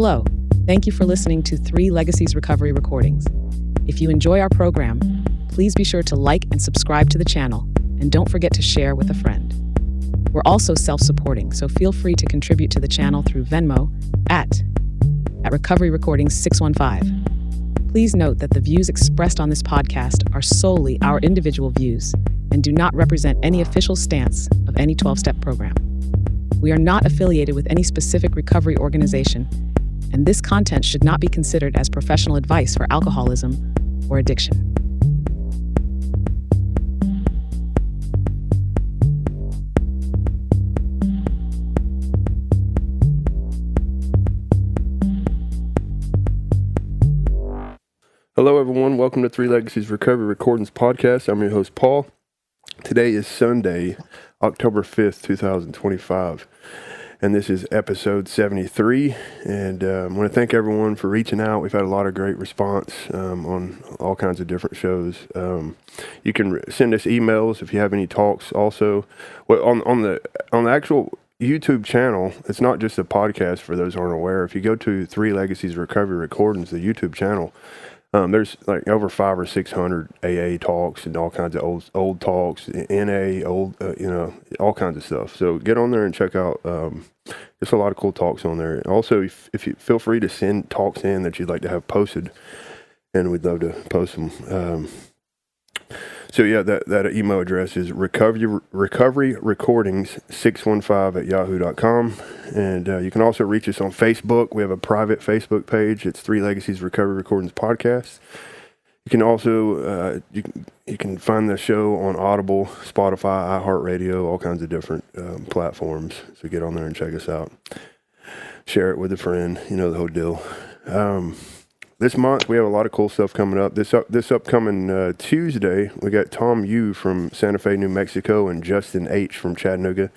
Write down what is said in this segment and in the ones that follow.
Hello. Thank you for listening to 3 Legacies Recovery Recordings. If you enjoy our program, please be sure to like and subscribe to the channel, and don't forget to share with a friend. We're also self-supporting, so feel free to contribute to the channel through Venmo at Recovery Recordings 615. Please note that the views expressed on this podcast are solely our individual views and do not represent any official stance of any 12-step program. We are not affiliated with any specific recovery organization, and this content should not be considered as professional advice for alcoholism or addiction. Hello, everyone. Welcome to 3 Legacies Recovery Recordings Podcast. I'm your host, Paul. Today is Sunday, October 5th, 2025, and this is episode 73. And I want to thank everyone for reaching out. We've had a lot of great response on all kinds of different shows. You can send us emails if you have any talks. Also, on the actual YouTube channel, it's not just a podcast for those who aren't aware. If you go to 3 Legacies Recovery Recordings, the YouTube channel, there's like over 500 or 600 AA talks and all kinds of old talks, NA, all kinds of stuff. So get on there and check out. There's a lot of cool talks on there. Also, if you feel free to send talks in that you'd like to have posted, and we'd love to post them. So yeah, that email address is recoveryrecordings615@yahoo.com. And you can also reach us on Facebook. We have a private Facebook page. It's 3 Legacies Recovery Recordings Podcast. You can also, you can find the show on Audible, Spotify, iHeartRadio, all kinds of different platforms. So get on there and check us out. Share it with a friend. You know the whole deal. This month, we have a lot of cool stuff coming up. This upcoming Tuesday, we got Tom Yu from Santa Fe, New Mexico, and Justin H. from Chattanooga,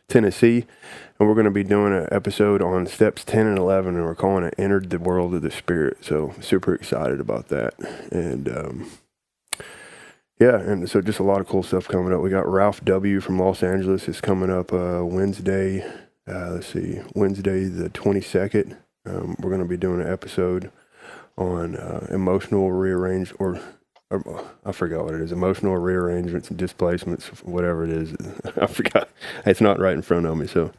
Tennessee. And we're going to be doing an episode on steps 10 and 11, and we're calling it Entered the World of the Spirit. So super excited about that. And and so just a lot of cool stuff coming up. We got Ralph W. from Los Angeles is coming up Wednesday. Wednesday the 22nd. We're going to be doing an episode on emotional I forgot what it is, emotional rearrangements and displacements, whatever it is. I forgot. It's not right in front of me. So,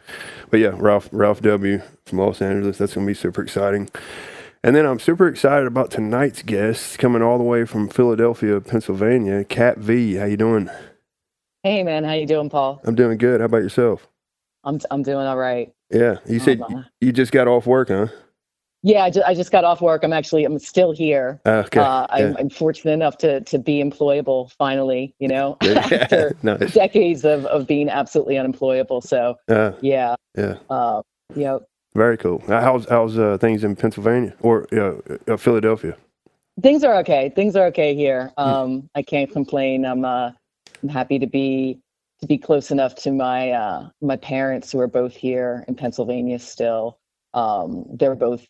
but yeah, Ralph W. from Los Angeles. That's going to be super exciting. And then I'm super excited about tonight's guest coming all the way from Philadelphia, Pennsylvania, Kat V. How you doing? Hey man, how you doing, Paul? I'm doing good. How about yourself? I'm doing all right. Yeah, you said you just got off work, huh? Yeah, I just got off work. I'm still here. Okay. I'm fortunate enough to be employable finally, after Nice. decades of being absolutely unemployable. So yeah. Very cool. How's things in Pennsylvania or Philadelphia? Things are okay. Things are okay here. I can't complain. I'm happy to be close enough to my parents, who are both here in Pennsylvania still. They're both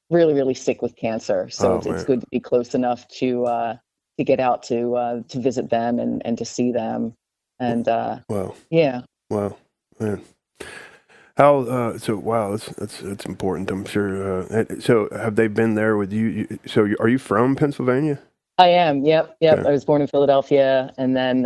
really, really sick with cancer, so it's good to be close enough to get out to visit them and to see them. And Wow, man. How that's important, I'm sure. So have they been there with you? So are you from Pennsylvania? I am. Yep. Okay. I was born in Philadelphia, and then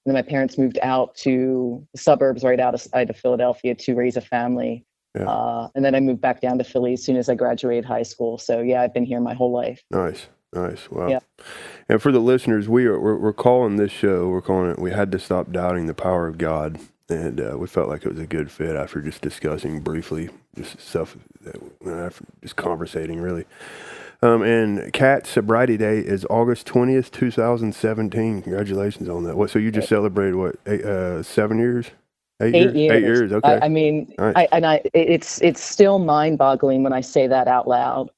my parents moved out to the suburbs right outside of Philadelphia to raise a family. Yeah. And then I moved back down to Philly as soon as I graduated high school. So yeah, I've been here my whole life. Nice. Wow. Yeah. And for the listeners, we're calling this show. We're calling it "We Had to Stop Doubting the Power of God," and we felt like it was a good fit after just discussing briefly just stuff, after just conversating really. And Kat's sobriety day is August 20th, 2017. Congratulations on that. So you just celebrated 7 years? 8 years? 8 years, okay. Nice. It's still mind-boggling when I say that out loud.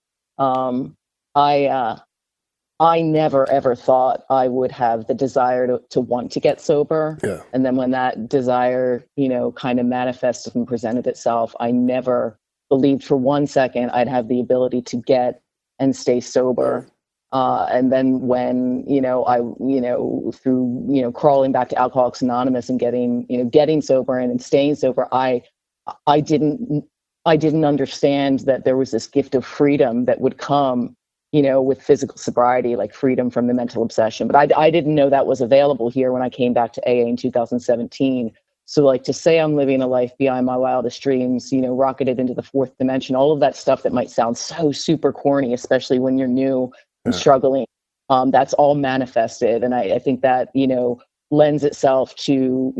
I never ever thought I would have the desire to want to get sober. Yeah. And then when that desire, kind of manifested and presented itself, I never believed for 1 second I'd have the ability to get and stay sober. And then when, I, through, crawling back to Alcoholics Anonymous and getting sober and staying sober, I didn't I didn't understand that there was this gift of freedom that would come, with physical sobriety, like freedom from the mental obsession. But I didn't know that was available here when I came back to AA in 2017. So like to say I'm living a life beyond my wildest dreams, rocketed into the fourth dimension, all of that stuff that might sound so super corny, especially when you're new and struggling, that's all manifested. And I think that, lends itself to,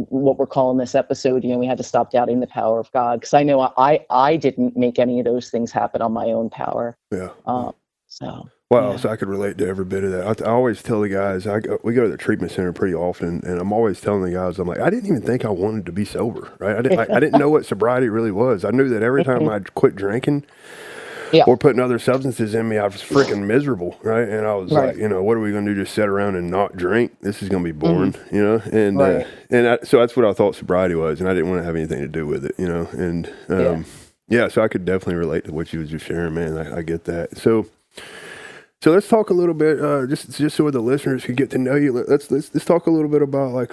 what we're calling this episode, we had to stop doubting the power of God. Because I know I didn't make any of those things happen on my own power. Yeah. So. Wow, Yeah. so I could relate to every bit of that. I always tell the guys, we go to the treatment center pretty often, and I'm always telling the guys, I'm like, I didn't even think I wanted to be sober, right? I didn't know what sobriety really was. I knew that every time I'd quit drinking or putting other substances in me, I was freaking miserable, right? And I was like, what are we going to do? Just sit around and not drink? This is going to be boring, And so that's what I thought sobriety was, and I didn't want to have anything to do with it, And so I could definitely relate to what you was just sharing, man. I get that. So let's talk a little bit, just so the listeners can get to know you. Let's talk a little bit about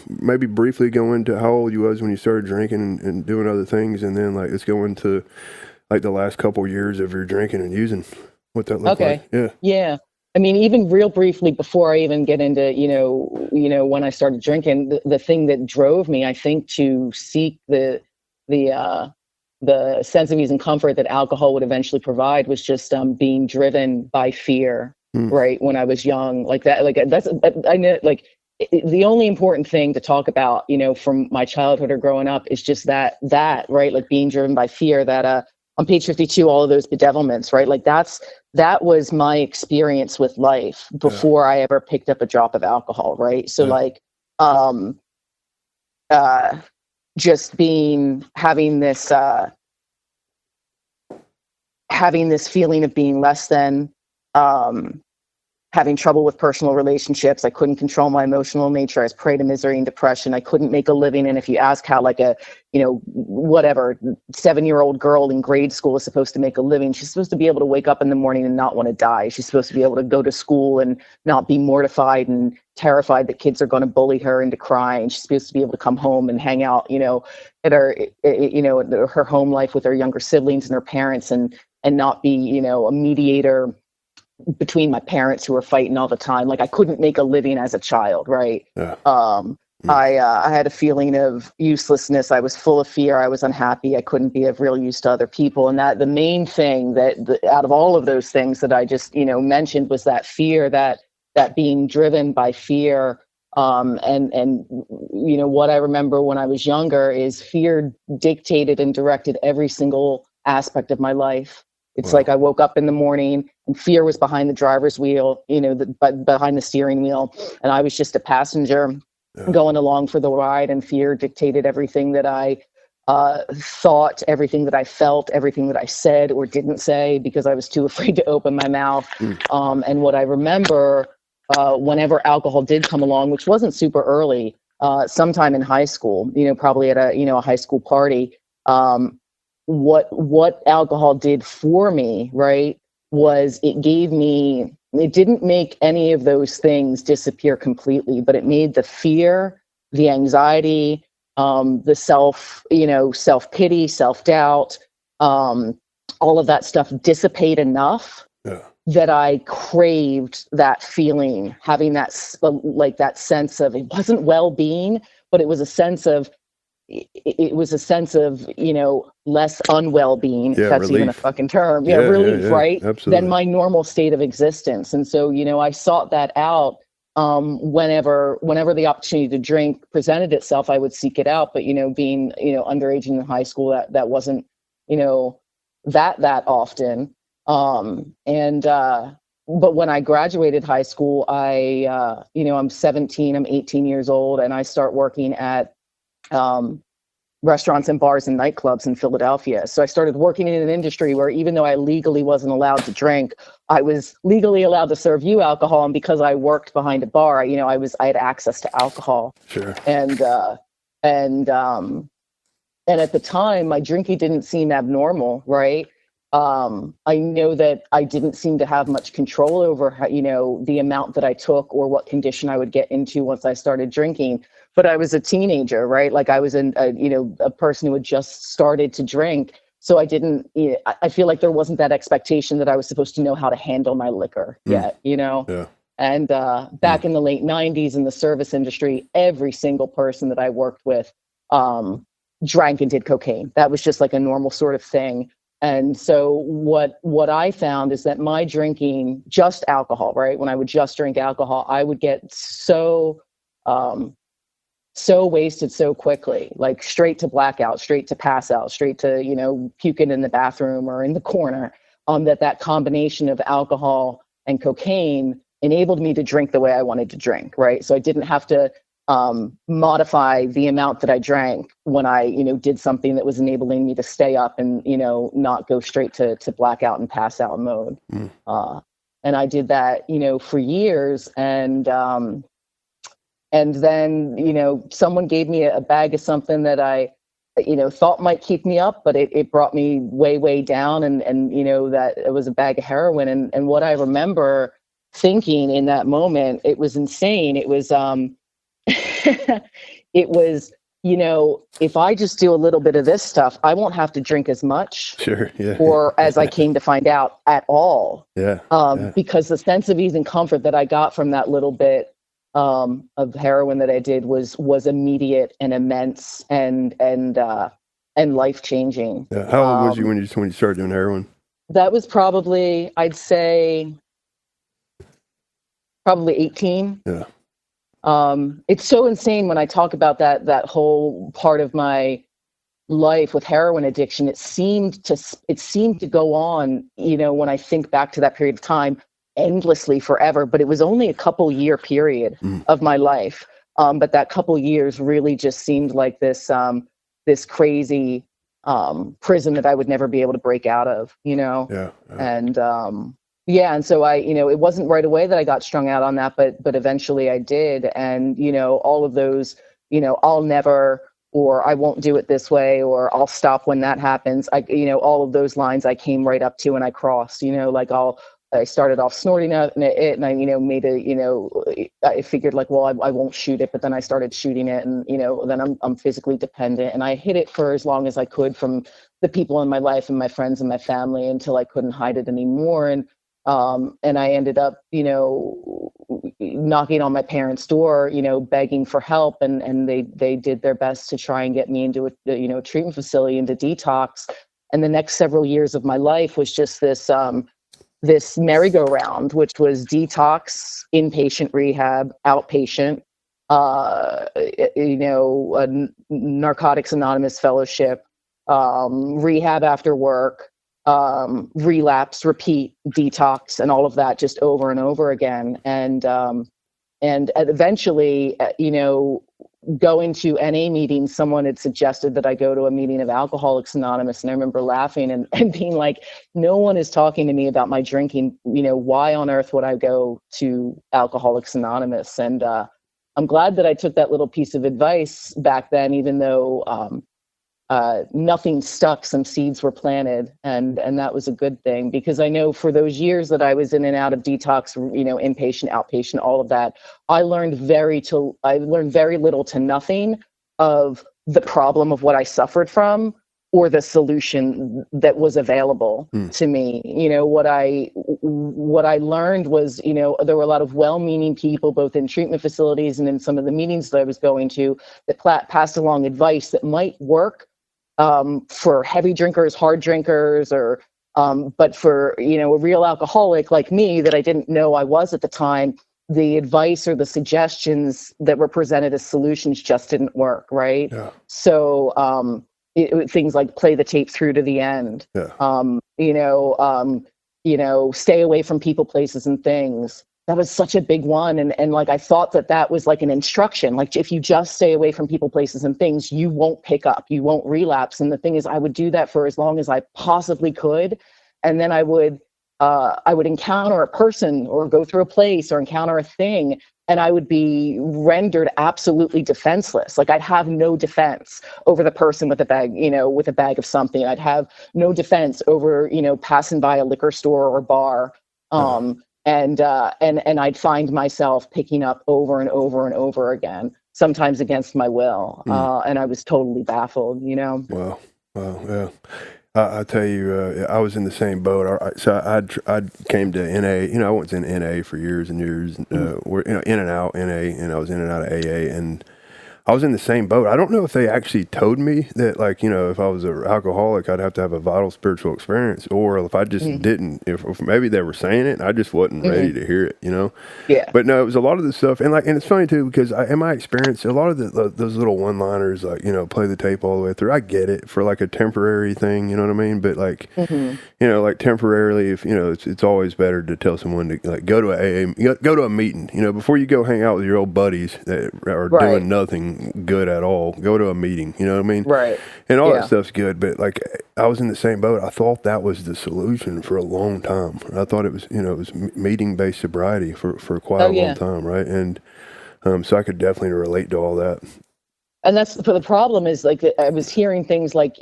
maybe briefly go into how old you was when you started drinking and doing other things, and then let's go into the last couple years of your drinking and using, what that looked like. Yeah. I mean, even real briefly before I even get into when I started drinking, the thing that drove me, I think, to seek the sense of ease and comfort that alcohol would eventually provide was just being driven by fear, right? When I was young, I know, the only important thing to talk about, from my childhood or growing up is just that, right? Like being driven by fear, that on page 52, all of those bedevilments, right? That was my experience with life before I ever picked up a drop of alcohol, right? So just having this feeling of being less than, having trouble with personal relationships. I couldn't control my emotional nature. I was prey to misery and depression. I couldn't make a living. And if you ask how a 7-year-old girl in grade school is supposed to make a living, she's supposed to be able to wake up in the morning and not want to die. She's supposed to be able to go to school and not be mortified and terrified that kids are going to bully her into crying. She's supposed to be able to come home and hang out, at her home life with her younger siblings and her parents, and not be, a mediator between my parents who were fighting all the time. I couldn't make a living as a child, right? I had a feeling of uselessness. I was full of fear. I was unhappy. I couldn't be of real use to other people. And that the main thing out of all of those things that I just, mentioned, was that fear, that being driven by fear. And what I remember when I was younger is fear dictated and directed every single aspect of my life. It's like I woke up in the morning and fear was behind the driver's wheel, behind the steering wheel. And I was just a passenger going along for the ride, and fear dictated everything that I thought, everything that I felt, everything that I said or didn't say, because I was too afraid to open my mouth. And what I remember, whenever alcohol did come along, which wasn't super early, sometime in high school, probably at a high school party, what alcohol did for me, right, was it didn't make any of those things disappear completely, but it made the fear, the anxiety, the self-pity, self-doubt, all of that stuff dissipate enough that I craved that feeling, having that sense of, it wasn't well-being, but it was a sense of, less unwell-being, if that's relief. even a fucking term. Relief, right? Absolutely. Than my normal state of existence. And so, I sought that out. Whenever the opportunity to drink presented itself, I would seek it out. But, being, underage in high school, that wasn't, that often. But when I graduated high school, I'm 17, I'm 18 years old, and I start working at restaurants and bars and nightclubs in Philadelphia. So I started working in an industry where, even though I legally wasn't allowed to drink, I was legally allowed to serve you alcohol. And because I worked behind a bar, I had access to alcohol. Sure. And at the time, my drinking didn't seem abnormal, right? I know that I didn't seem to have much control over how, the amount that I took or what condition I would get into once I started drinking. But I was a teenager, right? Like I was a person who had just started to drink. So I didn't, I feel like there wasn't that expectation that I was supposed to know how to handle my liquor yet. Yeah. And back in the late 90s in the service industry, every single person that I worked with drank and did cocaine. That was just like a normal sort of thing. And so what I found is that my drinking, just alcohol, right? When I would just drink alcohol, I would get so wasted so quickly, like straight to blackout, straight to pass out, straight to, puking in the bathroom or in the corner. That combination of alcohol and cocaine enabled me to drink the way I wanted to drink, right? So I didn't have to modify the amount that I drank when I, did something that was enabling me to stay up and, not go straight to blackout and pass out mode. And I did that, for years. And then, someone gave me a bag of something that I, thought might keep me up, but it brought me way, way down. And that it was a bag of heroin. And what I remember thinking in that moment, it was insane. It was, it was, if I just do a little bit of this stuff, I won't have to drink as much. Sure. Yeah. Or as I came to find out, at all. Yeah. Because the sense of ease and comfort that I got from that little bit of heroin that I did was immediate and immense and life changing. Yeah. How old was you when you started doing heroin? That was probably, I'd say, probably 18. Yeah. It's so insane when I talk about that whole part of my life with heroin addiction. It seemed to go on, when I think back to that period of time, endlessly forever, but it was only a couple year period of my life. But that couple years really just seemed like this crazy prison that I would never be able to break out of, Yeah. and and so I, it wasn't right away that I got strung out on that, but eventually I did. And, all of those, I'll never, or I won't do it this way, or I'll stop when that happens. All of those lines I came right up to and I crossed, like I started off snorting it and I, made I figured like, well, I won't shoot it, but then I started shooting it and, then I'm physically dependent, and I hid it for as long as I could from the people in my life and my friends and my family until I couldn't hide it anymore. And I ended up, knocking on my parents' door, begging for help, and they did their best to try and get me into a treatment facility, into detox. And the next several years of my life was just this merry-go-round, which was detox, inpatient rehab, outpatient, Narcotics Anonymous fellowship, rehab after work, relapse, repeat, detox, and all of that, just over and over again. And eventually, going to NA meetings, someone had suggested that I go to a meeting of Alcoholics Anonymous. And I remember laughing and being like, no one is talking to me about my drinking. Why on earth would I go to Alcoholics Anonymous? And I'm glad that I took that little piece of advice back then, even though nothing stuck, some seeds were planted, and that was a good thing, because I know for those years that I was in and out of detox, inpatient, outpatient, all of that, I learned very little to nothing of the problem of what I suffered from or the solution that was available to me. What I learned was, there were a lot of well-meaning people, both in treatment facilities and in some of the meetings that I was going to, that passed along advice that might work for heavy drinkers, hard drinkers, or but for a real alcoholic like me that I didn't know I was at the time, the advice or the suggestions that were presented as solutions just didn't work, right? Yeah. So things like play the tape through to the end, stay away from people, places, and things. That was such a big one. And like, I thought that was like an instruction. Like, if you just stay away from people, places, and things, you won't pick up, you won't relapse. And the thing is, I would do that for as long as I possibly could. And then I would I would encounter a person or go through a place or encounter a thing, and I would be rendered absolutely defenseless. Like I'd have no defense over the person with a bag, with a bag of something. I'd have no defense over, passing by a liquor store or bar. And I'd find myself picking up over and over and over again, sometimes against my will. And I was totally baffled, Wow. Wow. Yeah. I tell you, I was in the same boat. I came to NA. I was in NA for years and years. We're in and out NA, and I was in and out of AA, and I was in the same boat. I don't know if they actually told me that, like, if I was an alcoholic, I'd have to have a vital spiritual experience, or if I just didn't. If maybe they were saying it, and I just wasn't ready to hear it. Yeah. But no, it was a lot of the stuff, and it's funny too because in my experience, a lot of those little one-liners, like play the tape all the way through. I get it for like a temporary thing, you know what I mean? But like, like temporarily, if it's always better to tell someone to like go to go to a meeting, before you go hang out with your old buddies that are doing nothing good at all. Go to a meeting, you know what I mean? Right. And all that stuff's good, but like I was in the same boat. I thought that was the solution for a long time. I thought it was, it was meeting-based sobriety for quite a long time, right? And so I could definitely relate to all that. And that's for the problem is like I was hearing things like,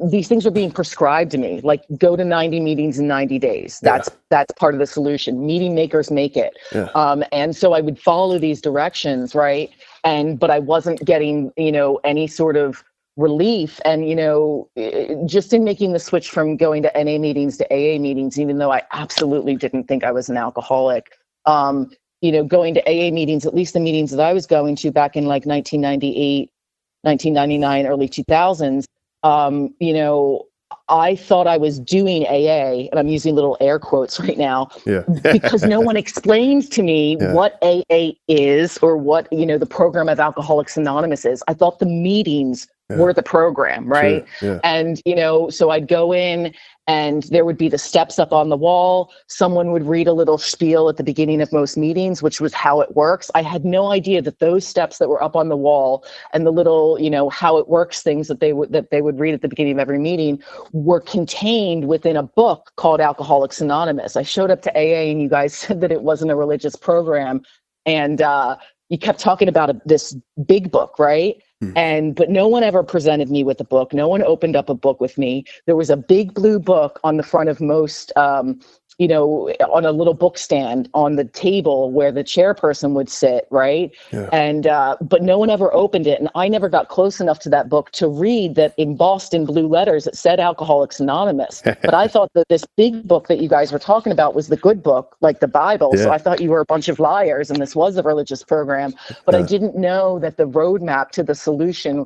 these things are being prescribed to me, like go to 90 meetings in 90 days. That's part of the solution. Meeting makers make it. Yeah. And so I would follow these directions, right? But I wasn't getting, any sort of relief. And, just in making the switch from going to NA meetings to AA meetings, even though I absolutely didn't think I was an alcoholic, going to AA meetings, at least the meetings that I was going to back in like 1998, 1999, early 2000s, I thought I was doing AA, and I'm using little air quotes right now, because no one explains to me what AA is or what, the program of Alcoholics Anonymous is. I thought the meetings were the program, right? Sure. Yeah. And, so I'd go in and there would be the steps up on the wall. Someone would read a little spiel at the beginning of most meetings, which was how it works. I had no idea that those steps that were up on the wall and the little, how it works things that they would read at the beginning of every meeting were contained within a book called Alcoholics Anonymous. I showed up to AA and you guys said that it wasn't a religious program. And you kept talking about this big book, right? But no one ever presented me with a book. No one opened up a book with me. There was a big blue book on the front of most, on a little book stand on the table where the chairperson would sit, right? Yeah. And but no one ever opened it, and I never got close enough to that book to read that embossed in blue letters it said Alcoholics Anonymous. But I thought that this big book that you guys were talking about was the good book, like the Bible. Yeah. So I thought you were a bunch of liars, and this was a religious program. But I didn't know that the roadmap to the solution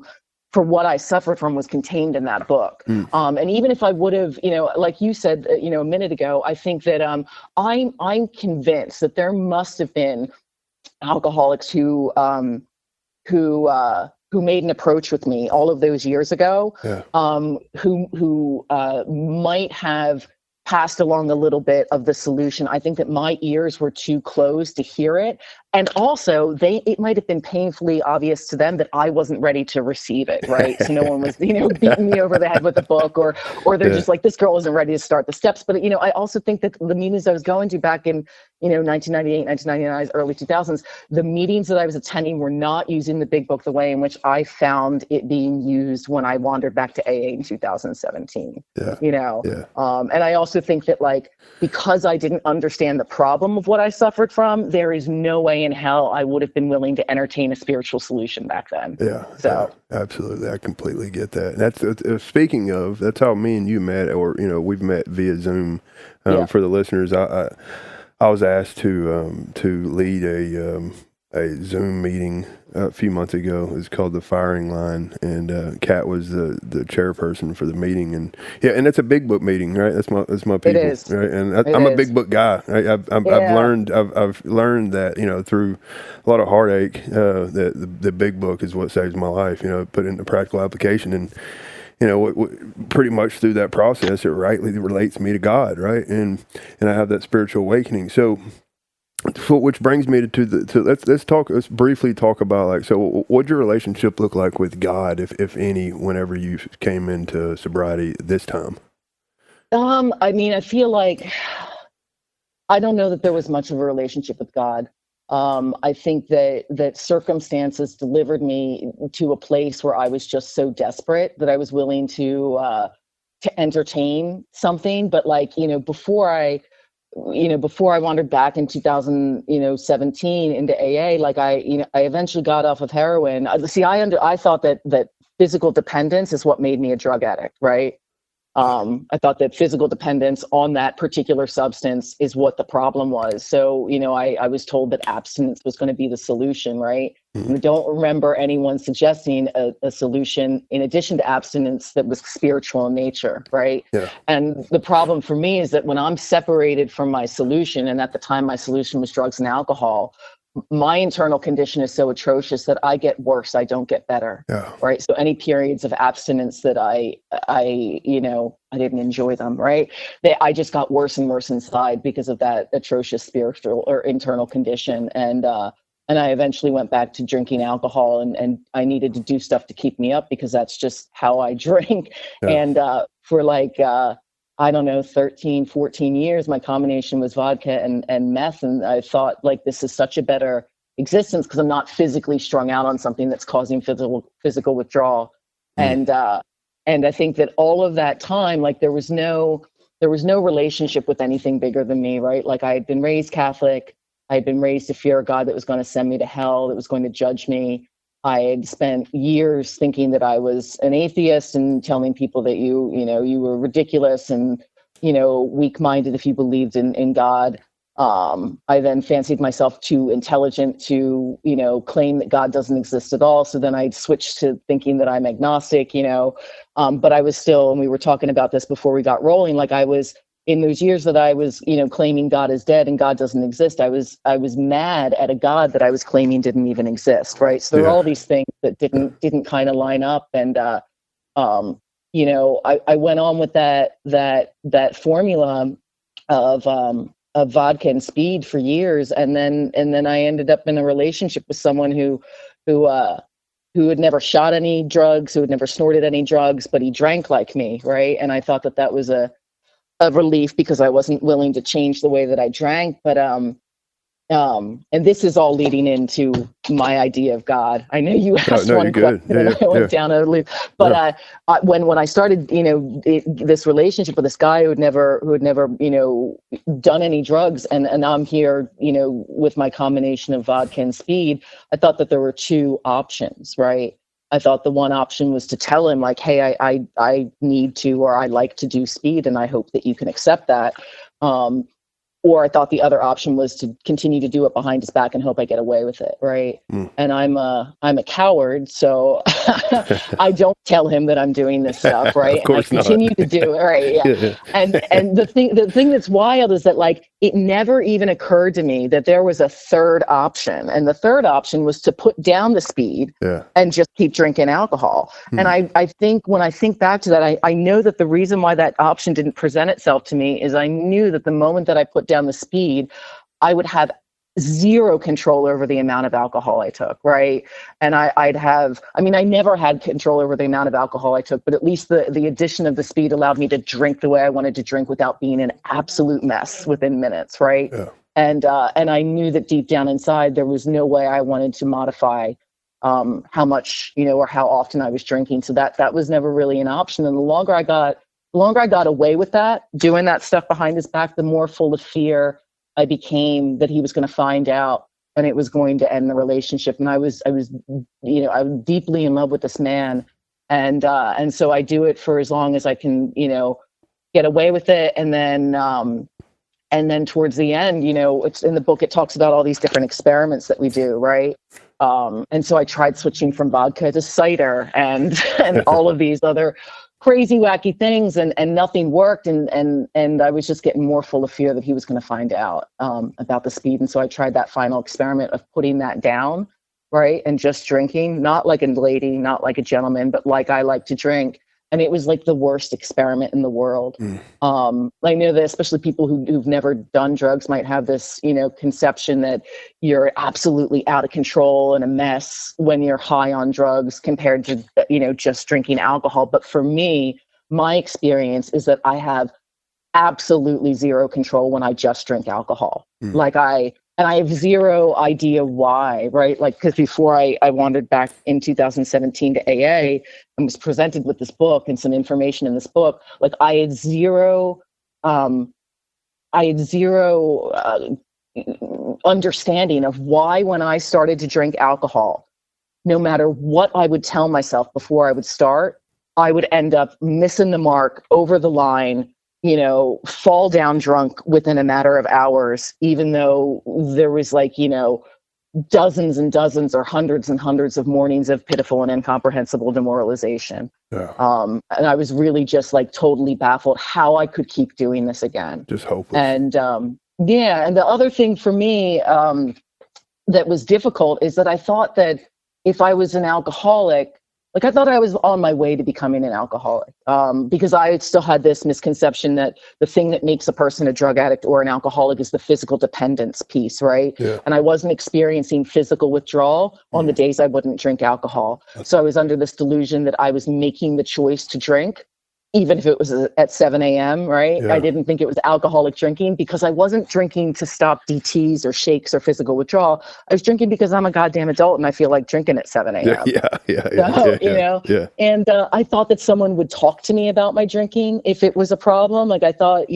for what I suffered from was contained in that book. And even if I would have, like you said, a minute ago, I think that I'm convinced that there must have been alcoholics who made an approach with me all of those years ago, who might have passed along a little bit of the solution. I think that my ears were too closed to hear it. And also it might have been painfully obvious to them that I wasn't ready to receive it. Right. So no one was, beating me over the head with the book or they're just like, this girl isn't ready to start the steps. But, I also think that the meetings I was going to back in, 1998, 1999, early 2000s, the meetings that I was attending were not using the big book the way in which I found it being used when I wandered back to AA in 2017, and I also think that because I didn't understand the problem of what I suffered from, there is no way in hell I would have been willing to entertain a spiritual solution back then. Absolutely. I completely get that. That's speaking of, that's how me and you met, or we've met via Zoom. For the listeners, I was asked to lead a Zoom meeting a few months ago. It's called the Firing Line, and Kat was the chairperson for the meeting, and it's a big book meeting, right? That's my people, it is. Right? And I'm a big book guy. Right? I've learned that through a lot of heartache that the big book is what saves my life. Put into practical application, and pretty much through that process, it rightly relates me to God, right? And I have that spiritual awakening. So which brings me to let's briefly talk about what'd your relationship look like with God, if any, whenever you came into sobriety this time? I mean, I feel like I don't know that there was much of a relationship with God. I think that circumstances delivered me to a place where I was just so desperate that I was willing to entertain something. But like, before I wandered back in 2017 into AA, like I eventually got off of heroin. See, I thought that physical dependence is what made me a drug addict, right? I thought that physical dependence on that particular substance is what the problem was. So, I was told that abstinence was going to be the solution, right? And I don't remember anyone suggesting a solution in addition to abstinence that was spiritual in nature, right? Yeah. And the problem for me is that when I'm separated from my solution, and at the time my solution was drugs and alcohol, my internal condition is so atrocious that I get worse, I don't get better. Yeah. Right. So any periods of abstinence that I didn't enjoy them, right? I just got worse and worse inside because of that atrocious spiritual or internal condition. And I eventually went back to drinking alcohol, and I needed to do stuff to keep me up because that's just how I drink. Yeah. And for like I don't know, 13, 14 years, my combination was vodka and meth. And I thought, like, this is such a better existence because I'm not physically strung out on something that's causing physical withdrawal. And I think that all of that time, like, there was no relationship with anything bigger than me, right? Like, I had been raised Catholic. I had been raised to fear a God that was going to send me to hell, that was going to judge me. I had spent years thinking that I was an atheist and telling people that you were ridiculous and, weak-minded if you believed in God. I then fancied myself too intelligent to, claim that God doesn't exist at all. So then I switched to thinking that I'm agnostic, but I was still, and we were talking about this before we got rolling, like I was, in those years that I was, claiming God is dead and God doesn't exist, I was mad at a God that I was claiming didn't even exist, right? So there are all these things that didn't kind of line up, and I went on with that formula of vodka and speed for years, and then I ended up in a relationship with someone who had never shot any drugs, who had never snorted any drugs, but he drank like me, right? And I thought that was a relief because I wasn't willing to change the way that I drank. But and this is all leading into my idea of God. I know you asked one question, and I went down a loop. But when I started, this relationship with this guy who had never, done any drugs, and I'm here, with my combination of vodka and speed, I thought that there were two options, right? I thought the one option was to tell him, like, hey, I need to, or I like to do speed, and I hope that you can accept that. Or I thought the other option was to continue to do it behind his back and hope I get away with it, right? And I'm a coward, so I don't tell him that I'm doing this stuff, right? Of course and I continue to do it, right? Yeah. And the thing that's wild is that, like, it never even occurred to me that there was a third option, and the third option was to put down the speed and just keep drinking alcohol. And I think when I think back to that, I know that the reason why that option didn't present itself to me is I knew that the moment that I put down the speed, I would have zero control over the amount of alcohol I took, right? And I never had control over the amount of alcohol I took, but at least the addition of the speed allowed me to drink the way I wanted to drink without being an absolute mess within minutes, right? Yeah. And I knew that deep down inside, there was no way I wanted to modify how much, or how often I was drinking. So that was never really an option. And the longer I got away with that, doing that stuff behind his back, the more full of fear I became that he was going to find out and it was going to end the relationship. And I was deeply in love with this man. And so I do it for as long as I can, get away with it. And then towards the end, it's in the book, it talks about all these different experiments that we do, right? And so I tried switching from vodka to cider and all of these other crazy, wacky things, and nothing worked. And I was just getting more full of fear that he was going to find out about the speed. And so I tried that final experiment of putting that down, right? And just drinking, not like a lady, not like a gentleman, but like I like to drink. And it was like the worst experiment in the world. I know that especially people who've never done drugs might have this, conception that you're absolutely out of control and a mess when you're high on drugs compared to, just drinking alcohol. But for me, my experience is that I have absolutely zero control when I just drink alcohol. Mm. Like I have zero idea why, right? Like, because before I wandered back in 2017 to AA and was presented with this book and some information in this book, like um, I had zero understanding of why when I started to drink alcohol, no matter what I would tell myself before I would start, I would end up missing the mark, over the line, fall down drunk within a matter of hours, even though there was like, dozens and dozens or hundreds and hundreds of mornings of pitiful and incomprehensible demoralization. Yeah. And I was really just like totally baffled how I could keep doing this again. Just hopeless. And yeah, and the other thing for me that was difficult is that I thought that if I was an alcoholic, like I thought I was on my way to becoming an alcoholic, because I still had this misconception that the thing that makes a person a drug addict or an alcoholic is the physical dependence piece, right? Yeah. And I wasn't experiencing physical withdrawal on the days I wouldn't drink alcohol. So I was under this delusion that I was making the choice to drink, even if it was at 7 a.m., right? Yeah. I didn't think it was alcoholic drinking because I wasn't drinking to stop DTs or shakes or physical withdrawal. I was drinking because I'm a goddamn adult and I feel like drinking at 7 a.m. Yeah. And I thought that someone would talk to me about my drinking if it was a problem. Like I thought,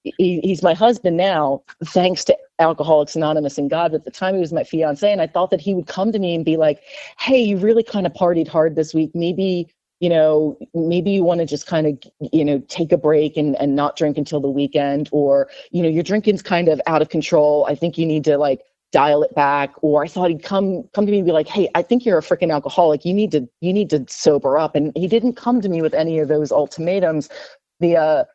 he's my husband now, thanks to Alcoholics Anonymous and God. But at the time he was my fiance, and I thought that he would come to me and be like, hey, you really kind of partied hard this week. Maybe you want to just kind of, take a break and not drink until the weekend, or, your drinking's kind of out of control. I think you need to like dial it back. Or I thought he'd come to me and be like, hey, I think you're a freaking alcoholic. You need to sober up. And he didn't come to me with any of those ultimatums. The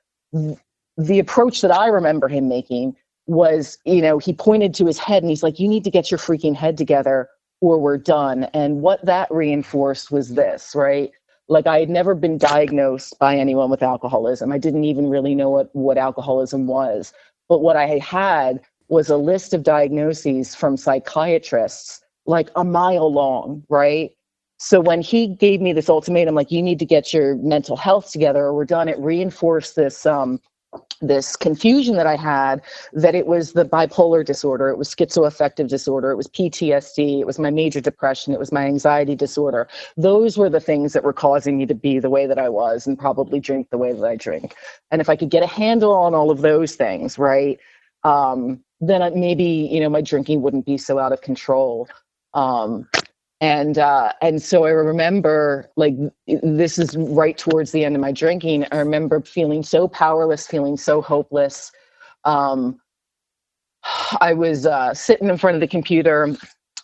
approach that I remember him making was, he pointed to his head and he's like, you need to get your freaking head together or we're done. And what that reinforced was this, right? Like I had never been diagnosed by anyone with alcoholism. I didn't even really know what alcoholism was. But what I had was a list of diagnoses from psychiatrists, like a mile long, right? So when he gave me this ultimatum, like you need to get your mental health together or we're done, it reinforced this confusion that I had, that it was the bipolar disorder, it was schizoaffective disorder, it was PTSD, it was my major depression, it was my anxiety disorder. Those were the things that were causing me to be the way that I was and probably drink the way that I drink. And if I could get a handle on all of those things, right, then maybe, my drinking wouldn't be so out of control. And so I remember, like, this is right towards the end of my drinking. I remember feeling so powerless, feeling so hopeless. I was sitting in front of the computer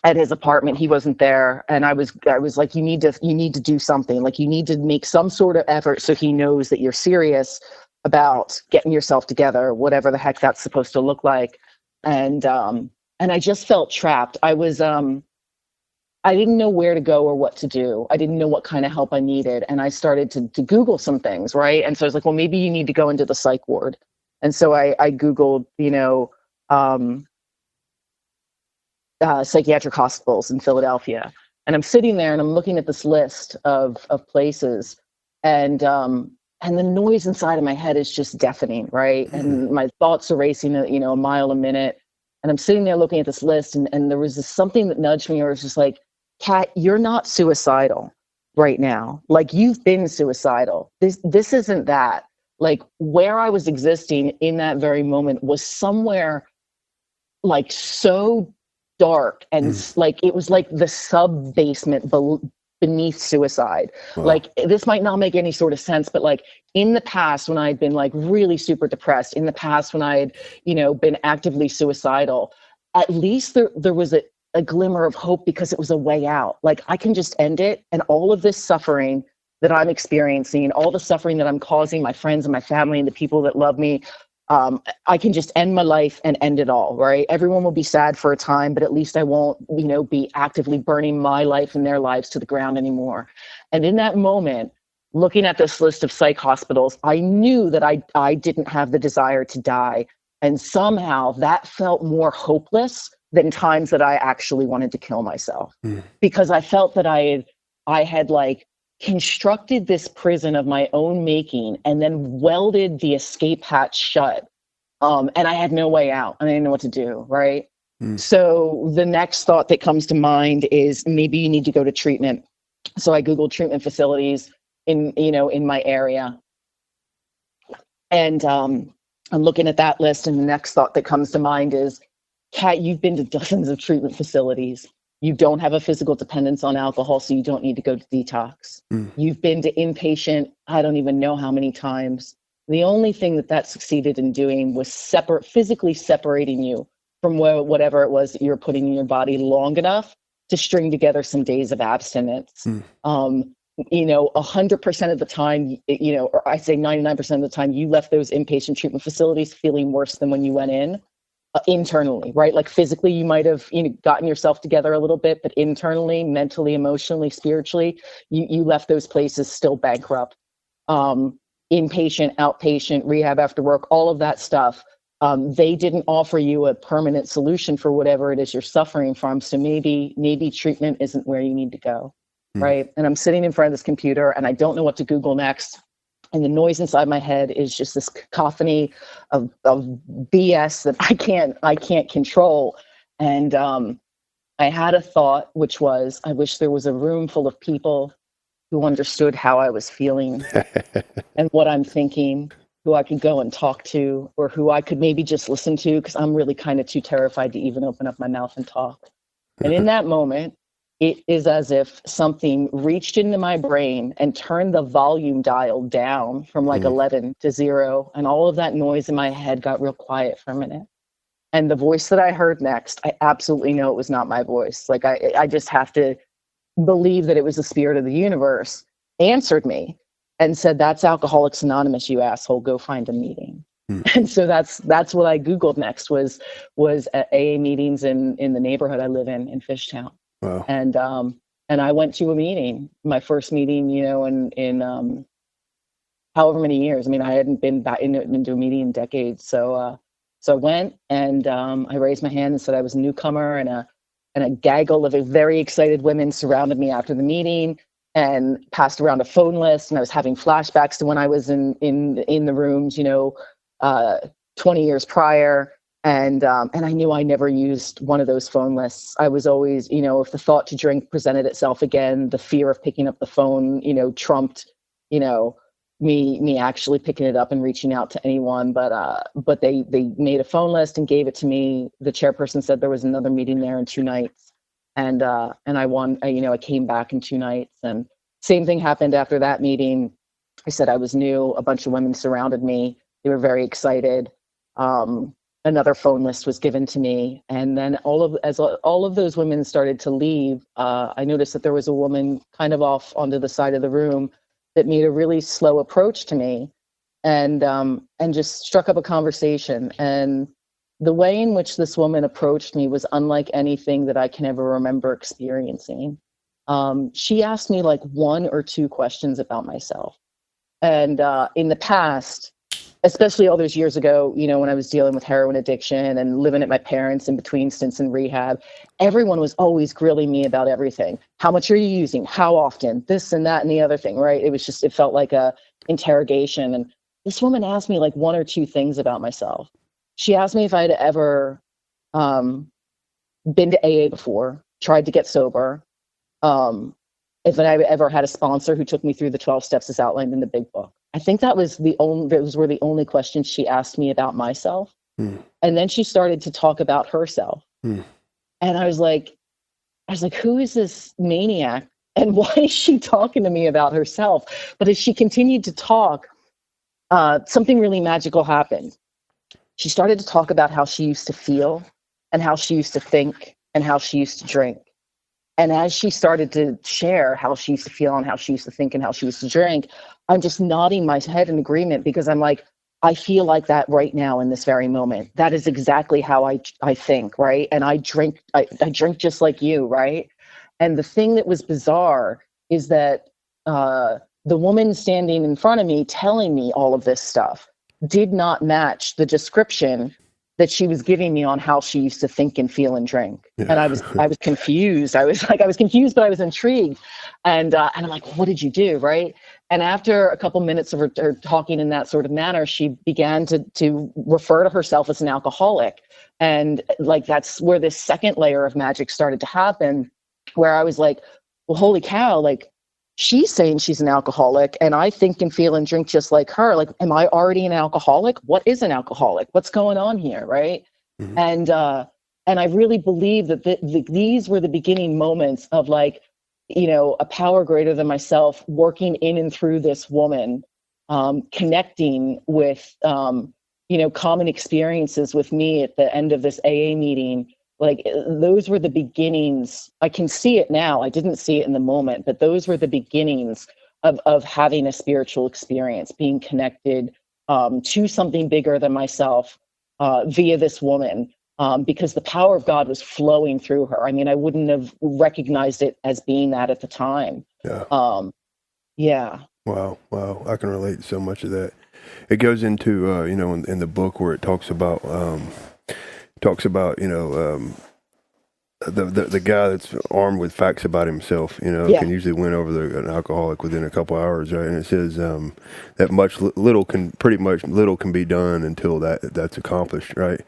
at his apartment. He wasn't there, and I was like, you need to do something. Like, you need to make some sort of effort so he knows that you're serious about getting yourself together, whatever the heck that's supposed to look like. And I just felt trapped. I didn't know where to go or what to do. I didn't know what kind of help I needed. And I started to Google some things, right? And so I was like, well, maybe you need to go into the psych ward. And so I Googled, psychiatric hospitals in Philadelphia. And I'm sitting there and I'm looking at this list of places, and the noise inside of my head is just deafening, right? And my thoughts are racing, a mile a minute. And I'm sitting there looking at this list, and there was something that nudged me, or it was just like, Kat, you're not suicidal right now. Like, you've been suicidal. This isn't that. Like, where I was existing in that very moment was somewhere like so dark, and like it was like the sub basement beneath suicide. Wow. Like, this might not make any sort of sense, but like in the past, when I'd been like really super depressed, in the past when I'd, been actively suicidal, at least there was a glimmer of hope, because it was a way out. Like, I can just end it, and all of this suffering that I'm experiencing, all the suffering that I'm causing my friends and my family and the people that love me, I can just end my life and end it all, right? Everyone will be sad for a time, but at least I won't, be actively burning my life and their lives to the ground anymore. And in that moment, looking at this list of psych hospitals, I knew that I didn't have the desire to die. And somehow that felt more hopeless than times that I actually wanted to kill myself, because I felt that I had like constructed this prison of my own making and then welded the escape hatch shut. And I had no way out. I didn't know what to do, right? So the next thought that comes to mind is maybe you need to go to treatment. So I Googled treatment facilities in my area. And I'm looking at that list, and the next thought that comes to mind is, Kat, you've been to dozens of treatment facilities. You don't have a physical dependence on alcohol, so you don't need to go to detox. You've been to inpatient, I don't even know how many times. The only thing that succeeded in doing was physically separating you from whatever it was that you were putting in your body long enough to string together some days of abstinence. 100% of the time, or I say 99% of the time, you left those inpatient treatment facilities feeling worse than when you went in. Internally, right? Like physically, you might have gotten yourself together a little bit, but internally, mentally, emotionally, spiritually, you left those places still bankrupt. Inpatient, outpatient, rehab after work, all of that stuff. They didn't offer you a permanent solution for whatever it is you're suffering from. So maybe treatment isn't where you need to go, right? And I'm sitting in front of this computer, and I don't know what to Google next. And the noise inside my head is just this cacophony of BS that I can't control. And I had a thought, which was, I wish there was a room full of people who understood how I was feeling and what I'm thinking, who I could go and talk to, or who I could maybe just listen to, because I'm really kind of too terrified to even open up my mouth and talk. And in that moment, it is as if something reached into my brain and turned the volume dial down from like 11 to 0. And all of that noise in my head got real quiet for a minute. And the voice that I heard next, I absolutely know it was not my voice. Like I just have to believe that it was the spirit of the universe, answered me and said, "That's Alcoholics Anonymous, you asshole, go find a meeting." And so that's what I Googled next was AA meetings in the neighborhood I live in Fishtown. Wow. And I went to a meeting, my first meeting, in however many years. I mean, I hadn't been back into a meeting in decades. So I went, and I raised my hand and said I was a newcomer, and a gaggle of very excited women surrounded me after the meeting and passed around a phone list. And I was having flashbacks to when I was in the rooms, 20 years prior. And I knew I never used one of those phone lists. I was always, if the thought to drink presented itself again, the fear of picking up the phone, trumped, me actually picking it up and reaching out to anyone. But they made a phone list and gave it to me. The chairperson said there was another meeting there in 2 nights, and I won. I came back in 2 nights, and same thing happened after that meeting. I said I was new. A bunch of women surrounded me. They were very excited. Another phone list was given to me. And then as all of those women started to leave, I noticed that there was a woman kind of off onto the side of the room that made a really slow approach to me and just struck up a conversation. And the way in which this woman approached me was unlike anything that I can ever remember experiencing. She asked me like 1 or 2 questions about myself. And in the past, especially all those years ago, when I was dealing with heroin addiction and living at my parents' in between stints in rehab, everyone was always grilling me about everything. How much are you using? How often? This and that and the other thing, right? It felt like a interrogation. And this woman asked me like 1 or 2 things about myself. She asked me if I had ever been to AA before, tried to get sober, if I ever had a sponsor who took me through the 12 steps as outlined in the big book. I think those were the only questions she asked me about myself. And then she started to talk about herself. And I was like, who is this maniac? And why is she talking to me about herself? But as she continued to talk, something really magical happened. She started to talk about how she used to feel and how she used to think and how she used to drink. And as she started to share how she used to feel and how she used to think and how she used to drink, I'm just nodding my head in agreement, because I'm like, I feel like that right now in this very moment. That is exactly how I think, right? And I drink just like you, right? And the thing that was bizarre is that the woman standing in front of me telling me all of this stuff did not match the description that she was giving me on how she used to think and feel and drink. Yeah. And I was confused. I was confused, but I was intrigued. And I'm like, what did you do? Right. And after a couple minutes of her talking in that sort of manner, she began to refer to herself as an alcoholic. And like, that's where this second layer of magic started to happen, where I was like, well, holy cow, like, she's saying she's an alcoholic and I think and feel and drink just like her. Like, am I already an alcoholic? What is an alcoholic? What's going on here? Right. Mm-hmm. And I really believe that these were the beginning moments of, like, you know, a power greater than myself working in and through this woman, connecting with, you know, common experiences with me at the end of this AA meeting. Like, those were the beginnings. I can see it now. I didn't see it in the moment, but those were the beginnings of having a spiritual experience, being connected to something bigger than myself via this woman, because the power of God was flowing through her. I mean, I wouldn't have recognized it as being that at the time. Yeah. Yeah. Wow. I can relate to so much of that. It goes into, you know, in the book where it talks about, you know, the guy that's armed with facts about himself, you know, can usually win over an alcoholic within a couple hours, right? And it says that little can be done until that's accomplished, right?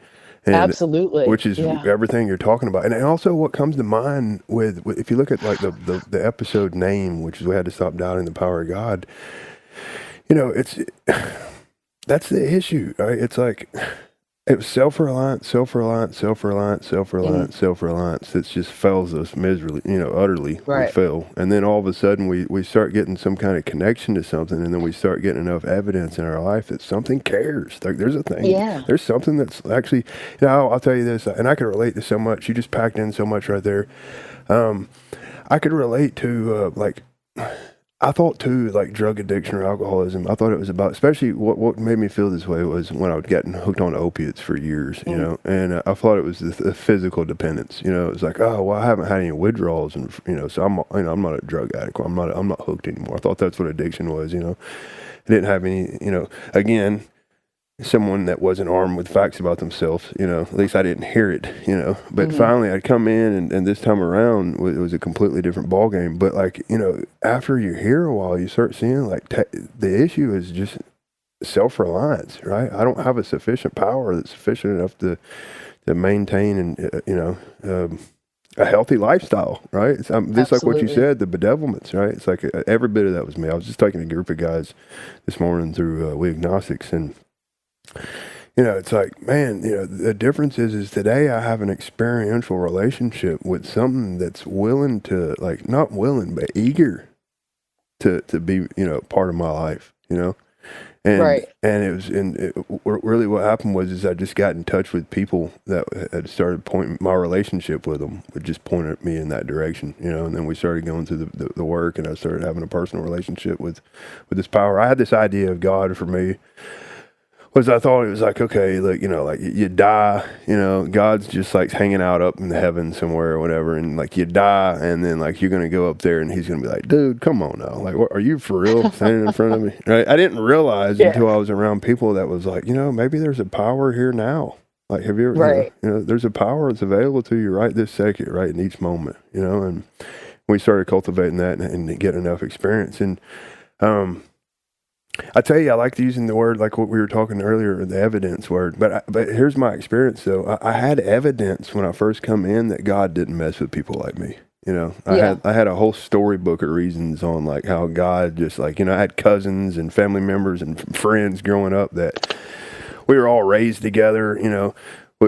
And absolutely. Which is everything you're talking about. And also what comes to mind with if you look at like the episode name, which is We Had to Stop Doubting the Power of God, you know, that's the issue, right? It's like, it was self-reliance that just fails us miserably, you know, utterly. Right. We fail. And then all of a sudden we start getting some kind of connection to something, and then we start getting enough evidence in our life that something cares. Like, there's a thing. Yeah. There's something that's actually, you know, I'll tell you this, and I can relate to so much. You just packed in so much right there. I could relate to, I thought too, like drug addiction or alcoholism, I thought it was about, especially what made me feel this way was when I was getting hooked on opiates for years, you know, and I thought it was the physical dependence, you know. It's like, oh, well, I haven't had any withdrawals, and you know, so I'm not a drug addict. I'm not hooked anymore. I thought that's what addiction was, you know. I didn't have any, you know, again, someone that wasn't armed with facts about themselves, you know. At least I didn't hear it, you know. But finally I'd come in, and this time around it was a completely different ball game. But like, you know, after you're here a while, you start seeing like the issue is just self-reliance, right? I don't have a sufficient power that's sufficient enough to maintain and you know, a healthy lifestyle, right? It's just like what you said, the bedevilments, right? It's like every bit of that was me. I was just taking a group of guys this morning through We Agnostics, and you know, it's like, man, you know, the difference is today I have an experiential relationship with something that's willing to, like, not willing, but eager to be, you know, part of my life, you know? And, and really what happened was I just got in touch with people that had started pointing, my relationship with them would just point at me in that direction, you know? And then we started going through the work, and I started having a personal relationship with this power. I had this idea of God for me, was I thought it was like, okay, like, you know, like you die, you know, God's just like hanging out up in the heavens somewhere or whatever. And like you die, and then like you're going to go up there and he's going to be like, dude, come on now. Like, what, are you for real standing in front of me? Right? I didn't realize until I was around people that was like, you know, maybe there's a power here now. Like, have you ever, you know, there's a power that's available to you right this second, right in each moment, you know? And we started cultivating that and getting enough experience. And, I tell you, I like using the word, like what we were talking earlier, the evidence word. But here's my experience, though. I had evidence when I first come in that God didn't mess with people like me. You know, I had a whole storybook of reasons on like how God just like, you know, I had cousins and family members and friends growing up that we were all raised together, you know.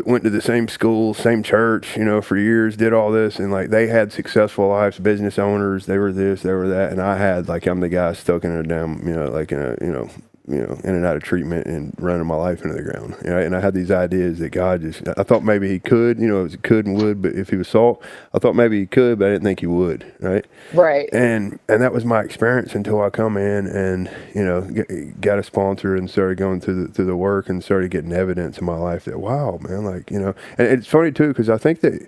Went to the same school, same church, you know, for years, did all this, and like they had successful lives, business owners, they were this, they were that, and I had like, I'm the guy stuck in a damn, you know, like in a, you know, in and out of treatment and running my life into the ground, you know. And I had these ideas that God just, I thought maybe he could, you know, it was could and would, but if he was salt, I thought maybe he could, but I didn't think he would, right? Right. And that was my experience until I come in and, you know, got a sponsor and started going through the work and started getting evidence in my life that, wow, man, like, you know, and it's funny too, because I think that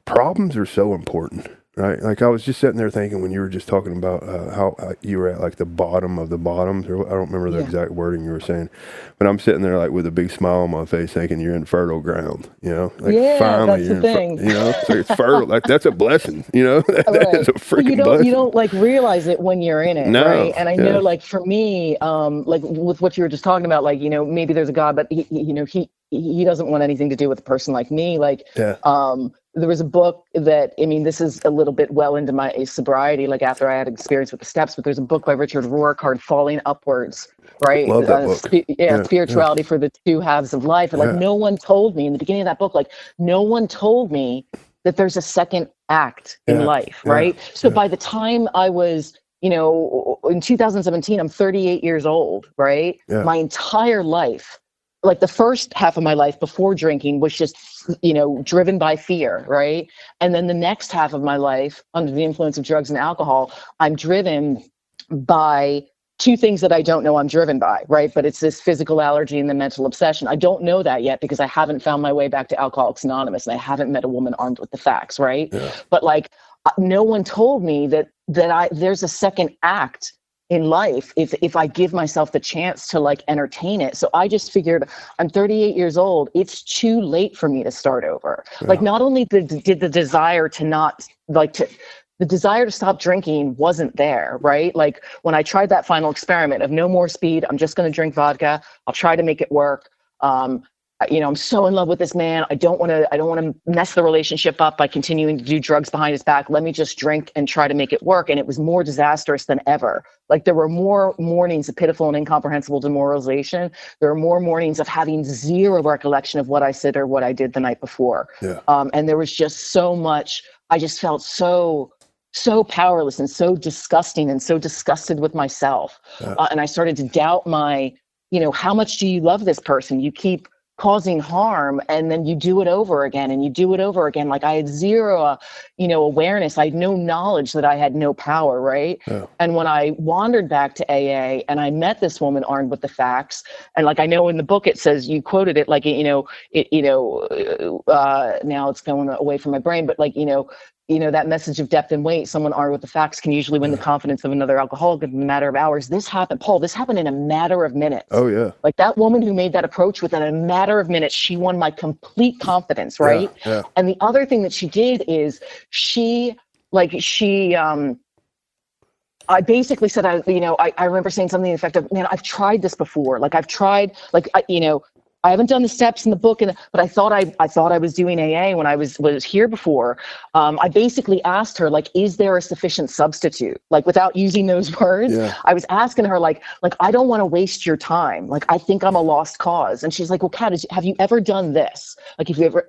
problems are so important, right? Like I was just sitting there thinking when you were just talking about how you were at like the bottom of the bottoms, or I don't remember the Yeah. exact wording you were saying, but I'm sitting there like with a big smile on my face thinking you're in fertile ground, like Yeah, finally that's the you're thing. it's like it's fertile. Like that's a blessing, that is Right. a But you freaking don't blessing. like realize it when you're in it, No, right? And I know yeah, like for me, like with what you were just talking about, like, maybe there's a God, but he doesn't want anything to do with a person like me. Like, yeah, there was a book that, I mean, this is a little bit well into my sobriety, like after I had experience with the steps, but there's a book by Richard Rohr called Falling Upwards, right? love that book. Yeah, yeah, Spirituality for the two halves of life. And like, yeah, no one told me in the beginning of that book, like, no one told me that there's a second act in yeah, life, yeah, right? So by the time I was, in 2017, I'm 38 years old, right? yeah, My entire life, like the first half of my life before drinking was just, driven by fear, right? And then the next half of my life under the influence of drugs and alcohol, I'm driven by two things that I don't know I'm driven by, right? But it's this physical allergy and the mental obsession. I don't know that yet because I haven't found my way back to Alcoholics Anonymous and I haven't met a woman armed with the facts, right? yeah, But like, no one told me that there's a second act in life if I give myself the chance to like entertain it. So I just figured I'm 38 years old. It's too late for me to start over. Like yeah, not only did the desire to not like to the desire to stop drinking wasn't there, right? Like when I tried that final experiment of no more speed, I'm just going to drink vodka. I'll try to make it work. I'm so in love with this man. I don't want to mess the relationship up by continuing to do drugs behind his back. Let me just drink and try to make it work. And it was more disastrous than ever. Like there were more mornings of pitiful and incomprehensible demoralization. There were more mornings of having zero recollection of what I said or what I did the night before. yeah, And there was just so much. I just felt so powerless and so disgusting and so disgusted with myself. yeah, And I started to doubt how much do you love this person? You keep causing harm and then you do it over again and you do it over again. Like I had zero, awareness. I had no knowledge that I had no power. Right. yeah, And when I wandered back to AA and I met this woman armed with the facts, and like I know in the book it says, you quoted it like now it's going away from my brain, but like that message of depth and weight, someone armed with the facts can usually win the yeah. confidence of another alcoholic in a matter of hours. This happened, Paul, this happened in a matter of minutes. Oh yeah, Like that woman who made that approach within a matter of minutes, she won my complete confidence, yeah, right? yeah, And the other thing that she did is I basically said, I remember saying something to the effect of, man, I've tried this before. Like I've tried, I haven't done the steps in the book, but I thought I was doing AA when I was here before. I basically asked her, like, is there a sufficient substitute? Like, without using those words, yeah, I was asking her, like I don't want to waste your time. Like, I think I'm a lost cause. And she's like, well, Kat, have you ever done this? Like, if you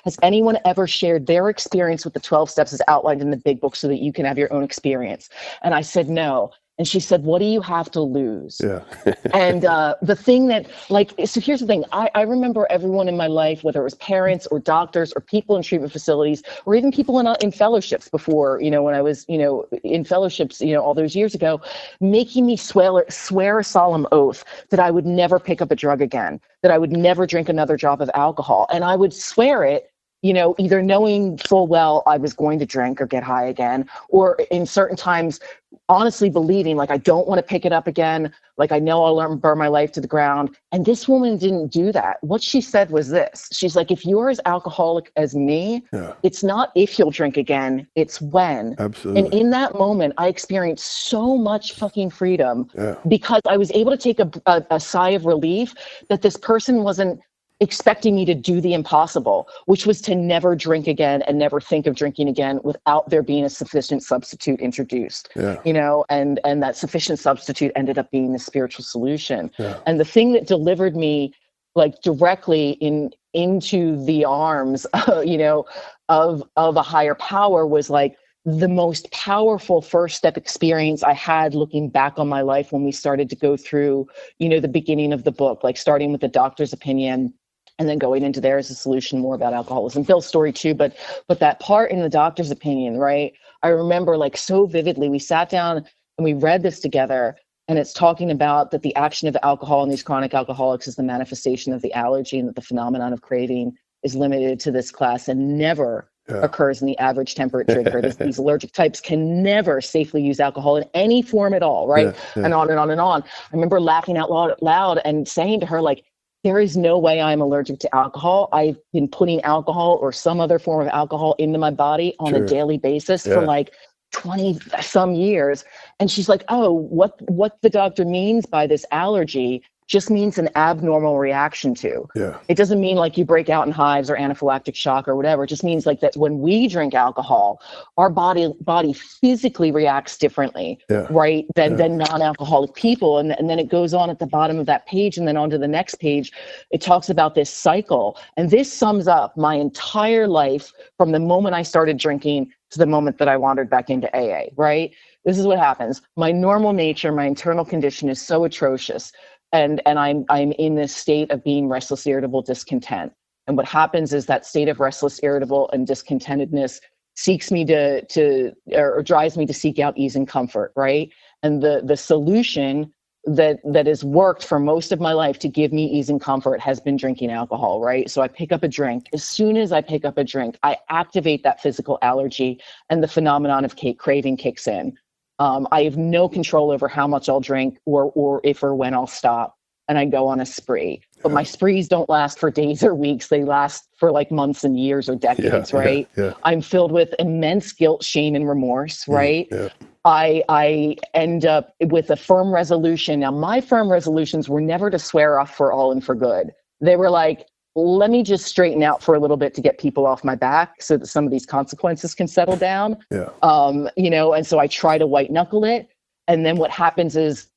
has anyone ever shared their experience with the 12 steps as outlined in the big book so that you can have your own experience? And I said, no. And she said, what do you have to lose? yeah, And the thing that, so here's the thing. I remember everyone in my life, whether it was parents or doctors or people in treatment facilities, or even people in fellowships before, when I was, in fellowships, all those years ago, making me swear a solemn oath that I would never pick up a drug again, that I would never drink another drop of alcohol. And I would swear it, either knowing full well I was going to drink or get high again, or in certain times, honestly believing like I don't want to pick it up again. Like I know I'll burn my life to the ground. And this woman didn't do that. What she said was this. She's like, if you're as alcoholic as me, yeah, it's not if you'll drink again, it's when. And absolutely, in that moment, I experienced so much fucking freedom yeah, because I was able to take a sigh of relief that this person wasn't expecting me to do the impossible, which was to never drink again and never think of drinking again without there being a sufficient substitute introduced, yeah, and that sufficient substitute ended up being the spiritual solution. yeah, And the thing that delivered me like directly into the arms, of a higher power was like the most powerful first step experience I had looking back on my life when we started to go through, the beginning of the book, like starting with the doctor's opinion and then going into there as a solution more about alcoholism. Bill's story too, but that part in the doctor's opinion, right? I remember like so vividly, we sat down and we read this together, and it's talking about that the action of alcohol in these chronic alcoholics is the manifestation of the allergy, and that the phenomenon of craving is limited to this class and never occurs in the average temperate drinker. These allergic types can never safely use alcohol in any form at all, right? And on and on and on. I remember laughing out loud and saying to her, like, there is no way I'm allergic to alcohol. I've been putting alcohol or some other form of alcohol into my body on a daily basis for like 20 some years. And she's like, oh, what the doctor means by this allergy just means an abnormal reaction to. It doesn't mean like you break out in hives or anaphylactic shock or whatever. It just means like that when we drink alcohol, our body physically reacts differently, right, than non-alcoholic people. And then it goes on at the bottom of that page and then onto the next page. It talks about this cycle. And this sums up my entire life from the moment I started drinking to the moment that I wandered back into AA, right? This is what happens. My normal nature, my internal condition is so atrocious. And I'm in this state of being restless, irritable, discontent. And what happens is that state of restless, irritable, and discontentedness seeks me or drives me to seek out ease and comfort, right? And the solution that has worked for most of my life to give me ease and comfort has been drinking alcohol, right? So I pick up a drink. As soon as I pick up a drink, I activate that physical allergy and the phenomenon of craving kicks in. I have no control over how much I'll drink or if or when I'll stop, and I go on a spree. But my sprees don't last for days or weeks. They last for like months and years or decades, right? I'm filled with immense guilt, shame, and remorse, right? I end up with a firm resolution. Now, my firm resolutions were never to swear off for all and for good. They were like, let me just straighten out for a little bit to get people off my back so that some of these consequences can settle down. And so I try to white knuckle it. And then what happens is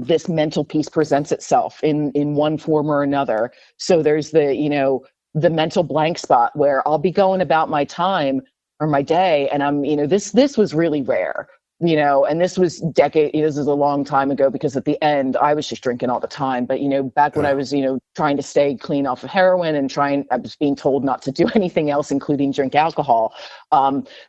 this mental piece presents itself in one form or another. So there's the mental blank spot where I'll be going about my time or my day. And I'm, this was really rare. And this was this is a long time ago because at the end I was just drinking all the time. But, back when I was, trying to stay clean off of heroin and I was being told not to do anything else, including drink alcohol.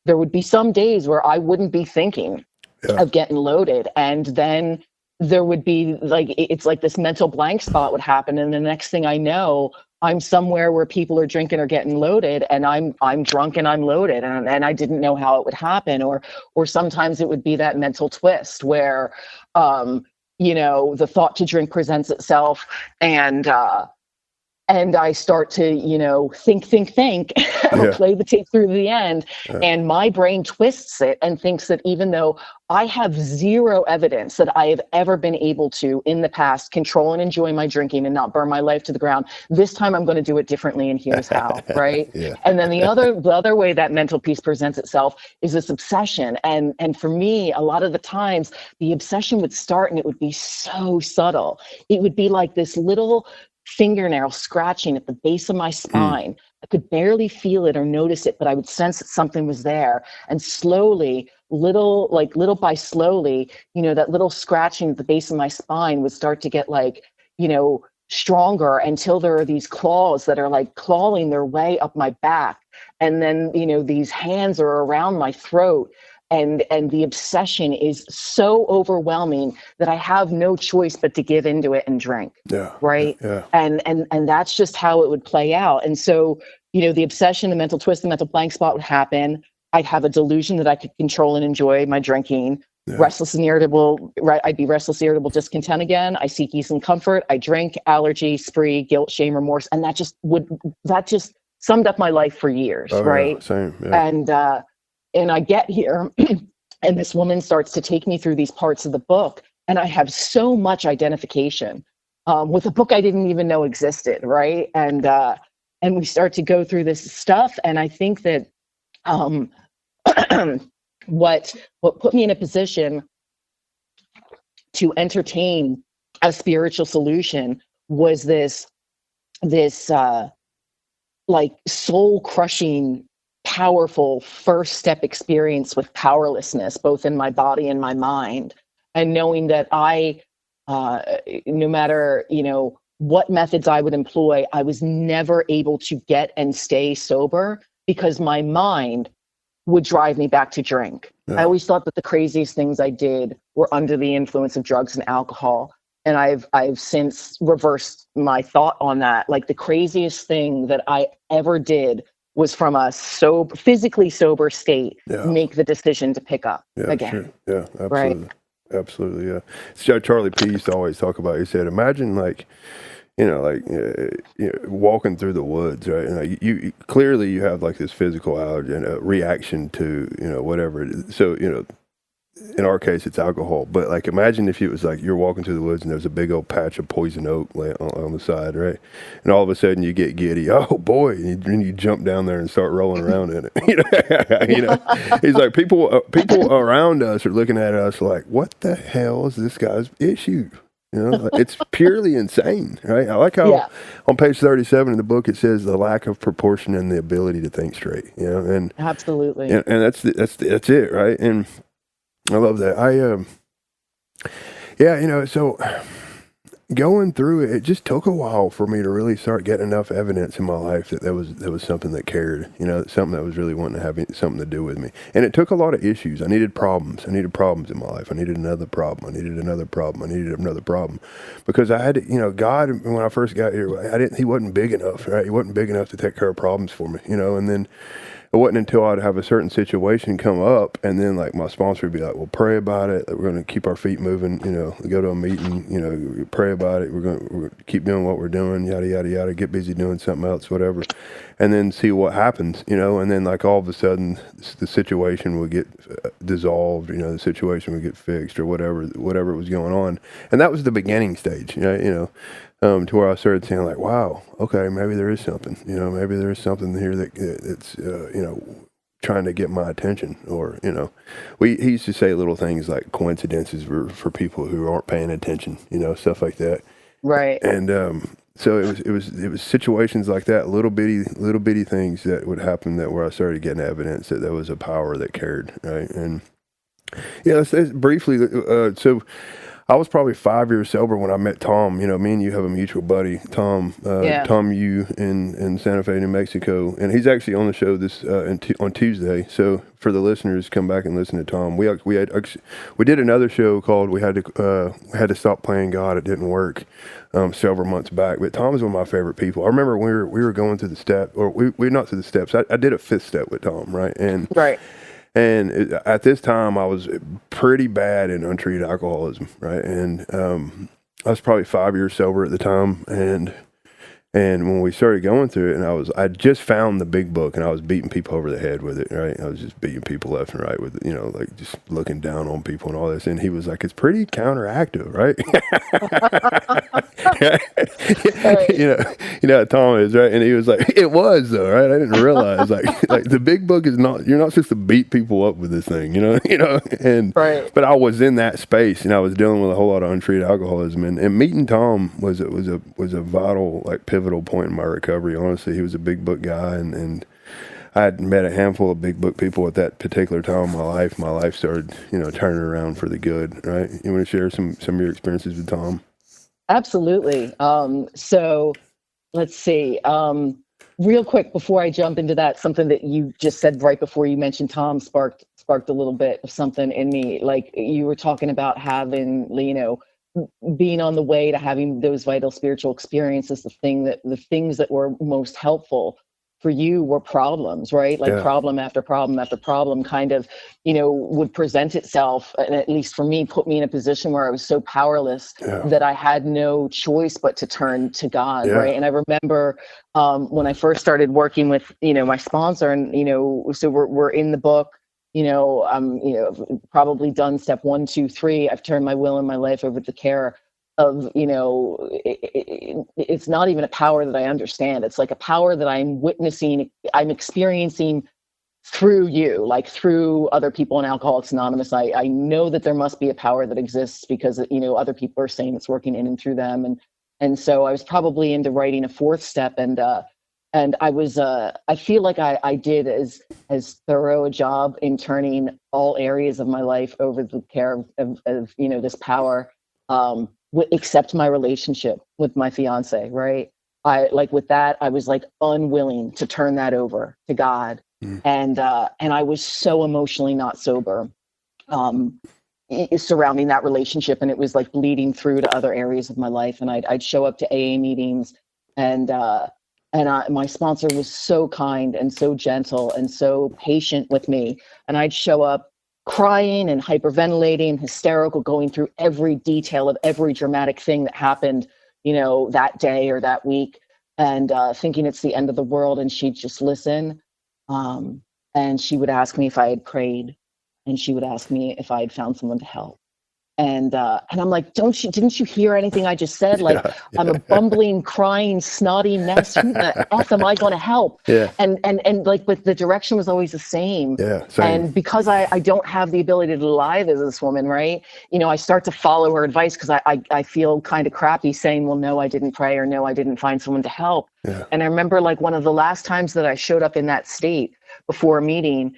There would be some days where I wouldn't be thinking of getting loaded. And then there would be it's like this mental blank spot would happen. And the next thing I know, I'm somewhere where people are drinking or getting loaded, and I'm drunk and I'm loaded, and I didn't know how it would happen. Or sometimes it would be that mental twist where, the thought to drink presents itself, and I start to, think, or play the tape through to the end. And my brain twists it and thinks that even though I have zero evidence that I have ever been able to, in the past, control and enjoy my drinking and not burn my life to the ground, this time I'm going to do it differently, and here's how, right? And then the other way that mental piece presents itself is this obsession. And for me, a lot of the times, the obsession would start and it would be so subtle. It would be like this little fingernail scratching at the base of my spine. I could barely feel it or notice it, but I would sense that something was there. And slowly, little by slowly, that little scratching at the base of my spine would start to get stronger until there are these claws that are like clawing their way up my back. And then, these hands are around my throat. And the obsession is so overwhelming that I have no choice but to give into it and drink. Right. And that's just how it would play out. And so, the obsession, the mental twist, the mental blank spot would happen. I'd have a delusion that I could control and enjoy my drinking. Restless and irritable, right? I'd be restless, irritable, discontent again. I seek ease and comfort. I drink, allergy, spree, guilt, shame, remorse. And that just summed up my life for years. Right. Same. Yeah. And I get here and this woman starts to take me through these parts of the book. And I have so much identification with a book I didn't even know existed. Right. And we start to go through this stuff. And I think that what put me in a position to entertain a spiritual solution was this soul crushing, powerful first step experience with powerlessness, both in my body and my mind, and knowing that I, no matter, what methods I would employ, I was never able to get and stay sober because my mind would drive me back to drink. I always thought that the craziest things I did were under the influence of drugs and alcohol. And I've since reversed my thought on that. Like the craziest thing that I ever did was from a physically sober state, Yeah. make the decision to pick up Yeah. again. Sure. Yeah. Right. Absolutely. Absolutely. Yeah. So Charlie P used to always talk about. He said, "Imagine like." Walking through the woods, right? And like you clearly you have like this physical allergy and a reaction to whatever it is. So in our case it's alcohol, but like imagine if it was like you're walking through the woods and there's a big old patch of poison oak on the side, right? And all of a sudden you get giddy. Oh boy! And you jump down there and start rolling around in it. He's like people around us are looking at us like, what the hell is this guy's issue? It's purely insane, right? I like how on page 37 of the book it says the lack of proportion and the ability to think straight. And Absolutely. and that's it, right? And I love that. So going through it just took a while for me to really start getting enough evidence in my life that there was something that cared, something that was really wanting to have something to do with me. And it took a lot of issues. I needed problems. I needed problems in my life. I needed another problem. I needed another problem. I needed another problem. Because I had to, God, when I first got here, he wasn't big enough, right? He wasn't big enough to take care of problems for me, and then it wasn't until I'd have a certain situation come up, and then like my sponsor would be like, "Well, pray about it. We're going to keep our feet moving. We go to a meeting. Pray about it. We're going to keep doing what we're doing. Yada yada yada. Get busy doing something else, whatever, and then see what happens. And then like all of a sudden, the situation would get dissolved. The situation would get fixed or whatever was going on, and that was the beginning stage. To where I started saying like, wow, okay, maybe there is something, maybe there is something here that's, trying to get my attention, or, he used to say little things like coincidences were for people who aren't paying attention, stuff like that. Right. And, so it was situations like that, little bitty things that would happen where I started getting evidence that there was a power that cared. Right. And let's briefly, so I was probably 5 years sober when I met Tom. Me and you have a mutual buddy, Tom. Tom Yu in Santa Fe, New Mexico, and he's actually on the show on Tuesday. So for the listeners, come back and listen to Tom. We did another show called "We Had to Stop Playing God." It didn't work several months back. But Tom is one of my favorite people. I remember when we were going through the step, or we're not through the steps. I did a fifth step with Tom, right? And at this time, I was pretty bad in untreated alcoholism, right? And I was probably 5 years sober at the time, and when we started going through it, and I just found the big book, and I was beating people over the head with it, right? I was just beating people left and right with it, like just looking down on people and all this. And he was like, "It's pretty counteractive, right?" Tom is, right? And he was like, "It was though, right? I didn't realize like the big book is not. You're not supposed to beat people up with this thing, And Right. But I was in that space, and I was dealing with a whole lot of untreated alcoholism, and meeting Tom was a vital, like, pivotal point in my recovery. Honestly, he was a big book guy, and I had met a handful of big book people at that particular time in my life. My life started, turning around for the good. Right? You want to share some of your experiences with Tom? Absolutely. So let's see. Real quick before I jump into that, something that you just said right before you mentioned Tom sparked a little bit of something in me. Like you were talking about having, being on the way to having those vital spiritual experiences. The things that were most helpful for you were problems, right? Like problem after problem after problem kind of, would present itself. And at least for me, put me in a position where I was so powerless that I had no choice but to turn to God. Right. And I remember when I first started working with, my sponsor, and, so we're in the book, probably done step 1, 2, 3. I've turned my will and my life over to the care of, it's not even a power that I understand. It's like a power that I'm witnessing, I'm experiencing through you, like through other people in Alcoholics Anonymous. I know that there must be a power that exists because, other people are saying it's working in and through them. And so I was probably into writing a 4th step, and I was, I feel like I did as thorough a job in turning all areas of my life over the care of this power, except my relationship with my fiance, right? With that, I was like unwilling to turn that over to God. And I was so emotionally not sober, surrounding that relationship. And it was like bleeding through to other areas of my life. And I'd show up to AA meetings, and And my sponsor was so kind and so gentle and so patient with me. And I'd show up crying and hyperventilating, hysterical, going through every detail of every dramatic thing that happened, that day or that week, and thinking it's the end of the world. And she'd just listen. And she would ask me if I had prayed, and she would ask me if I had found someone to help. And I'm like, didn't you hear anything I just said? Like, I'm a bumbling, crying, snotty mess. Who the F am I going to help? Yeah. And like, but the direction was always the same. Yeah, same. And because I don't have the ability to lie to this woman, right? I start to follow her advice because I feel kind of crappy saying, well, no, I didn't pray, or no, I didn't find someone to help. Yeah. And I remember, like, one of the last times that I showed up in that state before a meeting,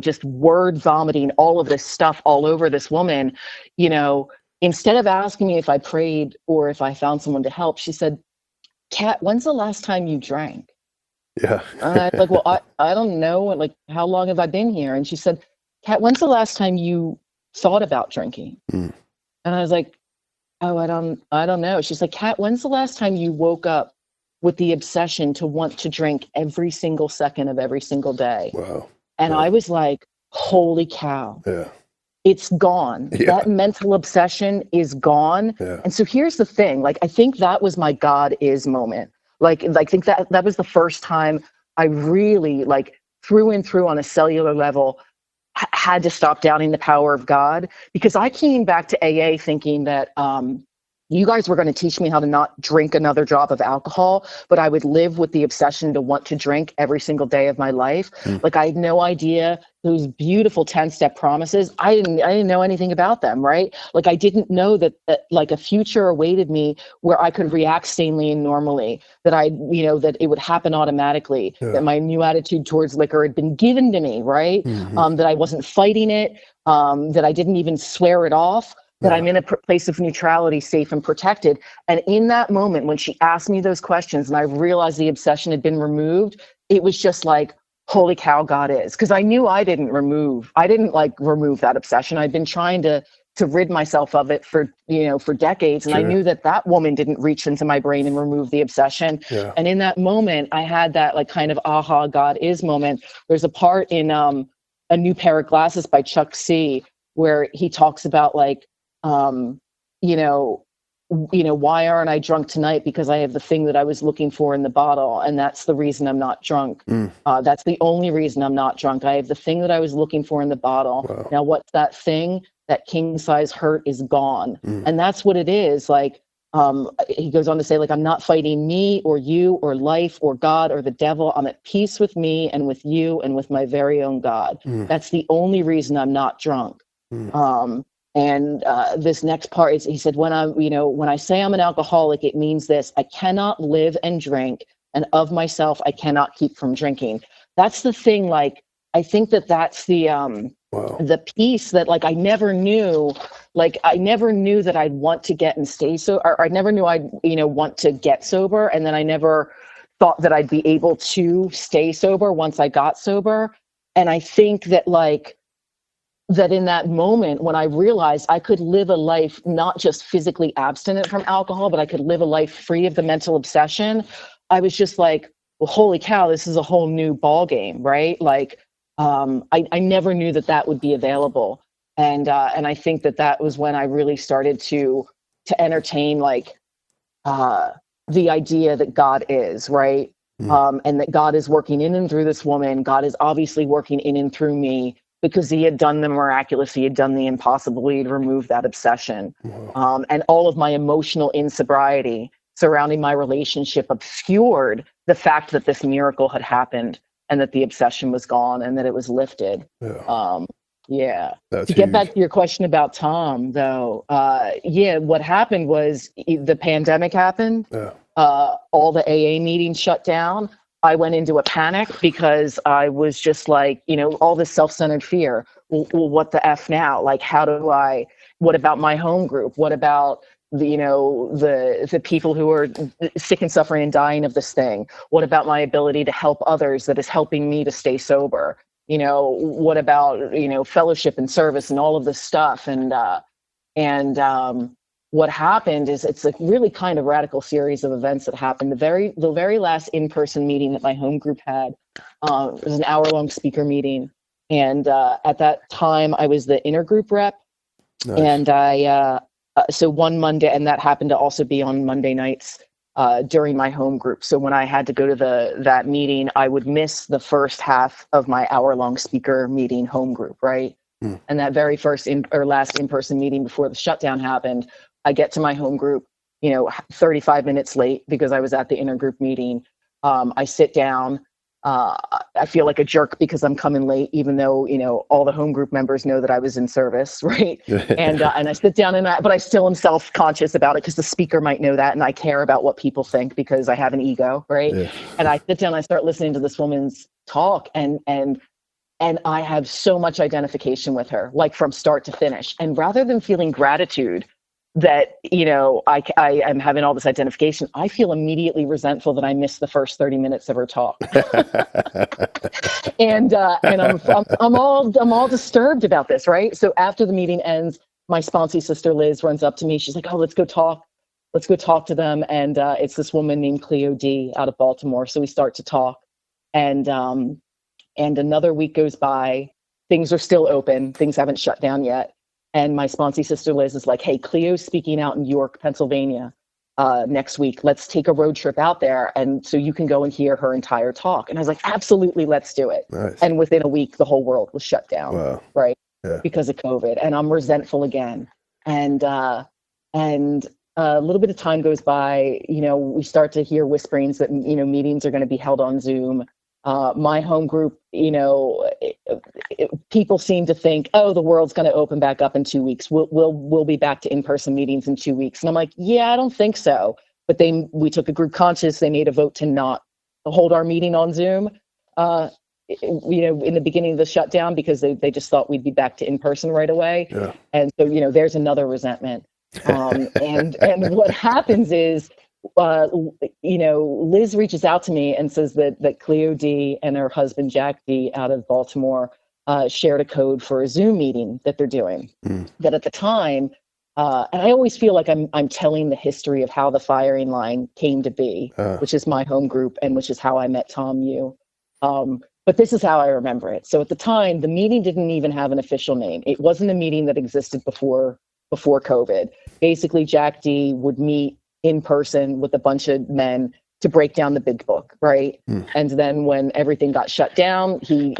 just word vomiting all of this stuff all over this woman, instead of asking me if I prayed or if I found someone to help, she said, Kat, when's the last time you drank? Yeah. And I was like, well, I don't know. Like, how long have I been here? And she said, Kat, when's the last time you thought about drinking? And I was like, oh, I don't know. She's like, Kat, when's the last time you woke up with the obsession to want to drink every single second of every single day? Wow. And I was like, holy cow. Yeah. It's gone. Yeah. That mental obsession is gone. Yeah. And so here's the thing. Like, I think that was my God is moment. Like, I think that was the first time I really, like, through and through on a cellular level, had to stop doubting the power of God, because I came back to AA thinking that, you guys were going to teach me how to not drink another drop of alcohol, but I would live with the obsession to want to drink every single day of my life. Like, I had no idea those beautiful 10-step promises. I didn't know anything about them, right? Like, I didn't know that like a future awaited me where I could react sanely and normally, that that it would happen automatically, that my new attitude towards liquor had been given to me, right? That I wasn't fighting it, that I didn't even swear it off, that I'm in a place of neutrality, safe and protected. And in that moment, when she asked me those questions and I realized the obsession had been removed, it was just like, holy cow, God is. Because I knew I didn't remove that obsession. I'd been trying to rid myself of it for decades. And I knew that woman didn't reach into my brain and remove the obsession. Yeah. And in that moment, I had that, like, kind of aha, God is moment. There's a part in A New Pair of Glasses by Chuck C where he talks about, like, why aren't I drunk tonight? Because I have the thing that I was looking for in the bottle, and that's the reason I'm not drunk. That's the only reason I'm not drunk. I have the thing that I was looking for in the bottle. Wow. Now, what's that thing? That king size hurt is gone. And that's what it is. Like, he goes on to say, like, I'm not fighting me or you or life or God or the devil. I'm at peace with me and with you and with my very own God. That's the only reason I'm not drunk. And this next part is, he said, when I say I'm an alcoholic, it means this: I cannot live and drink, and of myself, I cannot keep from drinking. That's the thing. Like, I think that's the piece that, like, I never knew that I'd want to get and stay so, or I never knew I'd, want to get sober. And then I never thought that I'd be able to stay sober once I got sober. And I think that, like, that in that moment when I realized I could live a life not just physically abstinent from alcohol, but I could live a life free of the mental obsession, I was just like, well, holy cow, this is a whole new ball game, right? Like, I never knew that would be available. And I think that was when I really started to entertain, like, the idea that God is, right? And that God is working in and through this woman. God is obviously working in and through me, because he had done the miraculous, he had done the impossible, he had removed that obsession. And all of my emotional insobriety surrounding my relationship obscured the fact that this miracle had happened and that the obsession was gone and that it was lifted. That's to get huge. back to your question about Tom, though, what happened was the pandemic happened. All the AA meetings shut down. I went into a panic because I was just like, all this self-centered fear. Well, what the F now? Like, what about my home group? What about the people who are sick and suffering and dying of this thing? What about my ability to help others that is helping me to stay sober? What about, fellowship and service and all of this stuff? And what happened is it's a really kind of radical series of events that happened. The very last in-person meeting that my home group had was an hour-long speaker meeting. And at that time, I was the intergroup rep. Nice. And so one Monday, and that happened to also be on Monday nights during my home group. So when I had to go to that meeting, I would miss the first half of my hour-long speaker meeting home group, right? And that very first last in-person meeting before the shutdown happened, I get to my home group, 35 minutes late because I was at the intergroup meeting. I sit down. I feel like a jerk because I'm coming late, even though, all the home group members know that I was in service, right? And I sit down but I still am self-conscious about it because the speaker might know that, and I care about what people think because I have an ego, right? Yeah. And I sit down, I start listening to this woman's talk, and I have so much identification with her, like from start to finish. And rather than feeling gratitude that, I am having all this identification, I feel immediately resentful that I missed the first 30 minutes of her talk. and I'm all disturbed about this, right? So after the meeting ends, my sponsee sister Liz runs up to me. She's like, "Oh, let's go talk. Let's go talk to them." And it's this woman named Cleo D out of Baltimore. So we start to talk, and another week goes by. Things are still open. Things haven't shut down yet. And my sponsee sister Liz is like, "Hey, Cleo's speaking out in York, Pennsylvania next week. Let's take a road trip out there, and so you can go and hear her entire talk." And I was like, "Absolutely, let's do it." Nice. And within a week, the whole world was shut down, Wow. right? Yeah. Because of COVID. And I'm resentful again. And a little bit of time goes by. We start to hear whisperings that meetings are going to be held on Zoom. My home group, people seem to think, "Oh, the world's going to open back up in 2 weeks. We'll be back to in-person meetings in 2 weeks." And I'm like, "Yeah, I don't think so." But we took a group conscious. They made a vote to not hold our meeting on Zoom, in the beginning of the shutdown because they just thought we'd be back to in-person right away. Yeah. And so, there's another resentment. And what happens is, Liz reaches out to me and says that Cleo D and her husband Jack D out of Baltimore shared a code for a Zoom meeting that they're doing. That at the time, and I always feel like I'm telling the history of how the firing line came to be, which is my home group and which is how I met Tom Yu. But this is how I remember it. So at the time, the meeting didn't even have an official name. It wasn't a meeting that existed before COVID. Basically, Jack D would meet in person with a bunch of men to break down the big book, right? And then when everything got shut down, he,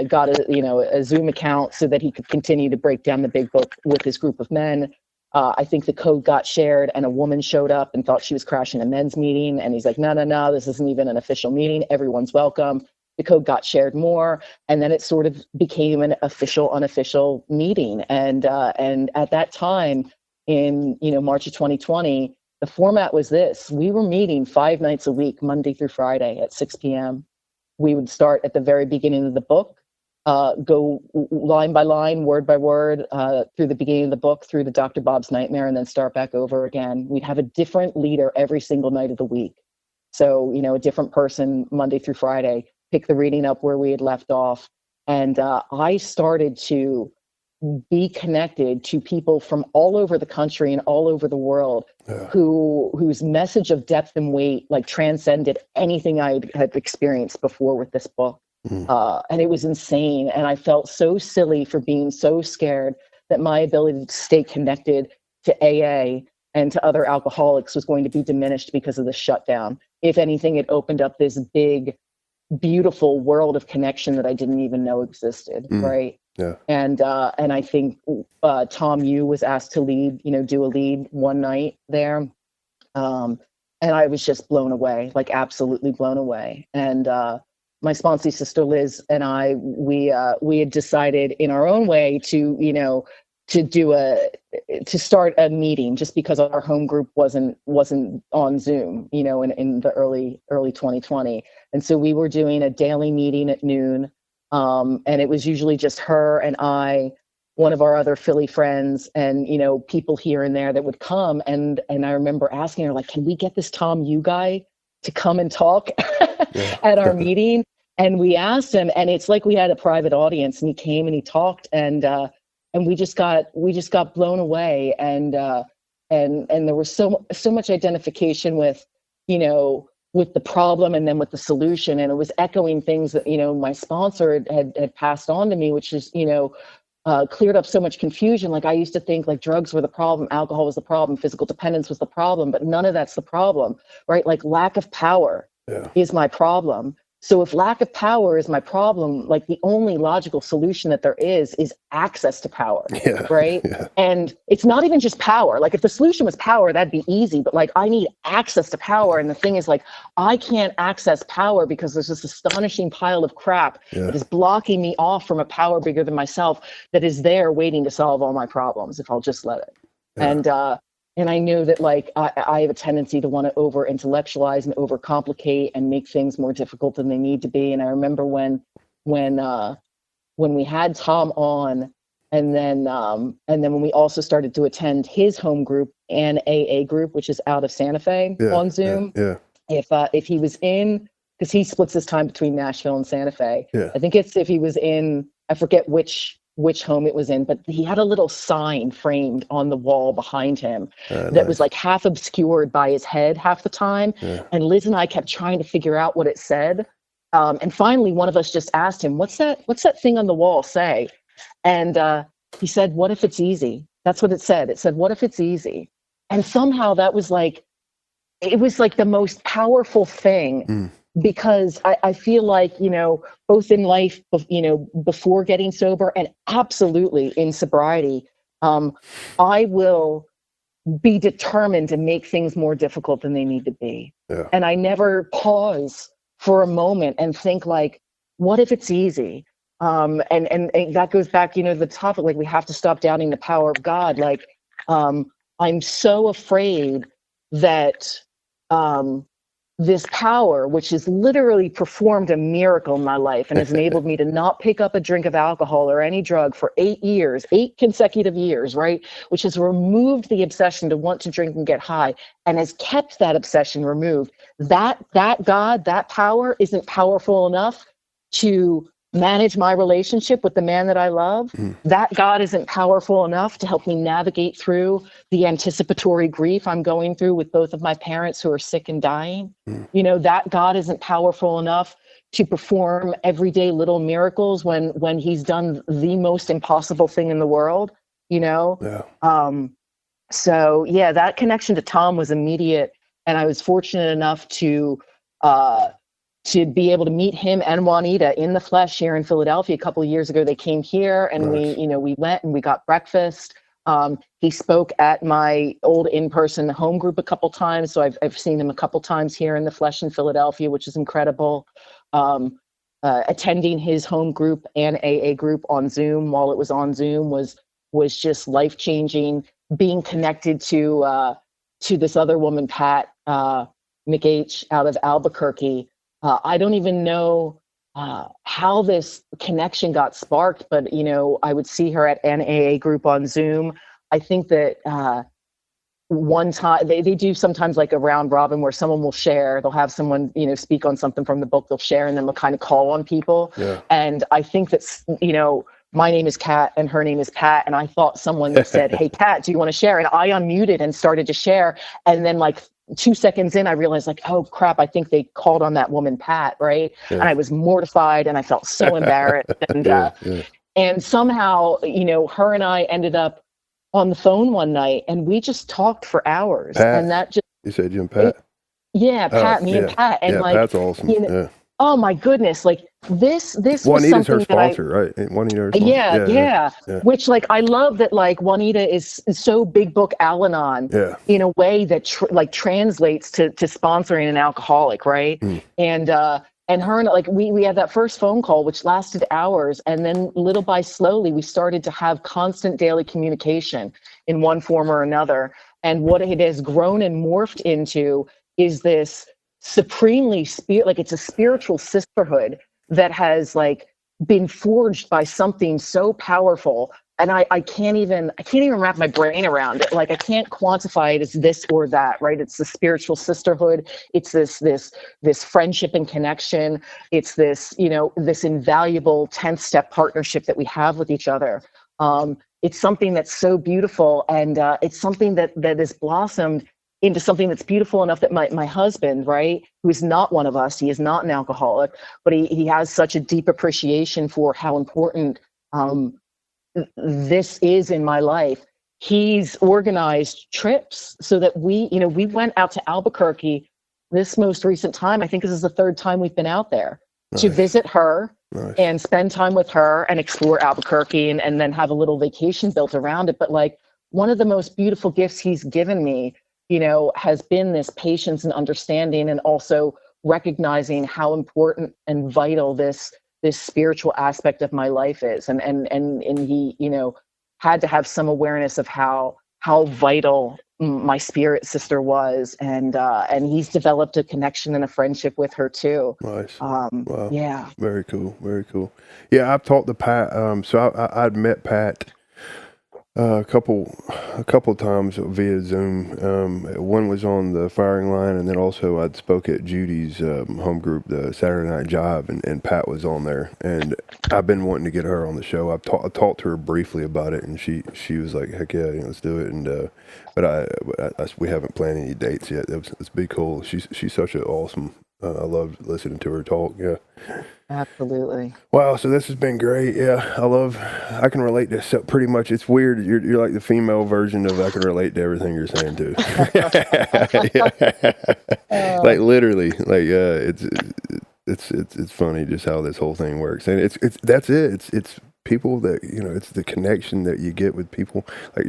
got a Zoom account so that he could continue to break down the big book with his group of men. I think the code got shared and a woman showed up and thought she was crashing a men's meeting. And he's like, no, this isn't even an official meeting. Everyone's welcome. The code got shared more. And then it sort of became an official, unofficial meeting. And at that time in, March of 2020, the format was this. We were meeting 5 nights a week, Monday through Friday at 6 p.m. We would start at the very beginning of the book, go line by line, word by word, through the beginning of the book, through the Dr. Bob's Nightmare, and then start back over again. We'd have a different leader every single night of the week. So, a different person Monday through Friday, pick the reading up where we had left off. And I started to be connected to people from all over the country and all over the world whose message of depth and weight like transcended anything I had experienced before with this book. And it was insane. And I felt so silly for being so scared that my ability to stay connected to AA and to other alcoholics was going to be diminished because of the shutdown. If anything, it opened up this big, beautiful world of connection that I didn't even know existed, right? Yeah. And I think Tom Yu was asked to lead, do a lead one night there. And I was just blown away, like absolutely blown away. And my sponsee sister Liz and I, we had decided in our own way to, to start a meeting just because our home group wasn't on Zoom, in the early 2020. And so we were doing a daily meeting at noon. And it was usually just her and I, one of our other Philly friends, and people here and there that would come. And I remember asking her, like, "Can we get this Tom Yu guy to come and talk at our meeting?" And we asked him, and it's like we had a private audience, and he came and he talked, and and we just got blown away, and there was so much identification with, with the problem and then with the solution, and it was echoing things that my sponsor had passed on to me, which is cleared up so much confusion. Like, I used to think like drugs were the problem, alcohol was the problem, physical dependence was the problem, but none of that's the problem, right? Like, lack of power is my problem. So if lack of power is my problem, like, the only logical solution that there is access to power, right? Yeah. And it's not even just power. Like, if the solution was power, that'd be easy, but like, I need access to power. And the thing is, like, I can't access power because there's this astonishing pile of crap that is blocking me off from a power bigger than myself that is there waiting to solve all my problems if I'll just let it. And I know that, like, I have a tendency to want to over intellectualize and over complicate and make things more difficult than they need to be. And I remember when we had Tom on, and then when we also started to attend his home group and AA group, which is out of Santa Fe on Zoom. If he was in, because he splits his time between Nashville and Santa Fe. I think it's if he was in, I forget which home it was in, but he had a little sign framed on the wall behind him that was like half obscured by his head half the time. And Liz and I kept trying to figure out what it said. And finally, one of us just asked him, what's that thing on the wall say? And he said, what if it's easy? That's what it said. It said, what if it's easy? And somehow that was like, it was like the most powerful thing. Because I feel like, both in life, before getting sober and absolutely in sobriety, I will be determined to make things more difficult than they need to be. And I never pause for a moment and think like, what if it's easy? And that goes back, to the topic, like, we have to stop doubting the power of God. Like, I'm so afraid that, this power, which has literally performed a miracle in my life and has enabled me to not pick up a drink of alcohol or any drug for 8 consecutive years, right? Which has removed the obsession to want to drink and get high and has kept that obsession removed. That God, that power isn't powerful enough to manage my relationship with the man that I love. That God isn't powerful enough to help me navigate through the anticipatory grief I'm going through with both of my parents who are sick and dying. That God isn't powerful enough to perform everyday little miracles when he's done the most impossible thing in the world, So that connection to Tom was immediate. And I was fortunate enough to be able to meet him and Juanita in the flesh here in Philadelphia a couple of years ago. They came here and we went and we got breakfast. He spoke at my old in-person home group a couple times. So I've seen him a couple times here in the flesh in Philadelphia, which is incredible. Attending his home group and AA group on Zoom while it was on Zoom was life-changing. Being connected to this other woman, Pat McH out of Albuquerque. I don't even know how this connection got sparked, but, I would see her at an AA group on Zoom. I think that one time they do sometimes like a round robin where someone will share, they'll have someone, speak on something from the book, they'll share, and then they'll kind of call on people. And I think that, my name is Kat and her name is Pat. And I thought someone said, hey, Kat, do you want to share? And I unmuted and started to share. And then like 2 seconds in, I realized like, oh crap, I think they called on that woman, Pat. Right. And I was mortified and I felt so embarrassed. And somehow, her and I ended up on the phone one night and we just talked for hours. Pat? And that just, you said you and Pat? Pat, me and Pat. And like, Pat's awesome. Oh my goodness! Like this was Juanita's something her sponsor, right? Juanita. Yeah. Which, like, I love that. Like, Juanita is so big book Al-Anon in a way that translates to sponsoring an alcoholic, right? And her and like we had that first phone call, which lasted hours, and then little by slowly we started to have constant daily communication in one form or another. And what it has grown and morphed into is this supremely it's a spiritual sisterhood that has like been forged by something so powerful, and I can't even wrap my brain around it. Like, I can't quantify it as this or that, right? It's the spiritual sisterhood. It's this friendship and connection. It's this, this invaluable 10th step partnership that we have with each other. it's something that's so beautiful, and it's something that has blossomed into something that's beautiful enough that my husband, right, who is not one of us, he is not an alcoholic, but he has such a deep appreciation for how important this is in my life. He's organized trips so that we went out to Albuquerque this most recent time. I think this is the third time we've been out there to Nice. visit her Nice. and spend time with her and explore Albuquerque, and then have a little vacation built around it. But like, one of the most beautiful gifts he's given me, has been this patience and understanding, and also recognizing how important and vital this spiritual aspect of my life is. And he, had to have some awareness of how vital my spirit sister was, and he's developed a connection and a friendship with her too. Nice. Wow. Yeah. Very cool. Very cool. Yeah, I've talked to Pat. So I'd met Pat a couple times via Zoom. One was on the firing line, and then also I'd spoke at Judy's home group, the Saturday Night Jive, and Pat was on there. And I've been wanting to get her on the show. I talked to her briefly about it, and she was like, "Heck yeah, let's do it." And but we haven't planned any dates yet. It's be cool. She's such an awesome. I love listening to her talk. Yeah. Absolutely. Wow, so this has been great. Yeah, I can relate to pretty much. It's weird. You're like the female version of I can relate to everything you're saying too. Like literally, like it's funny just how this whole thing works, and it's that's it. It's people that it's the connection that you get with people. Like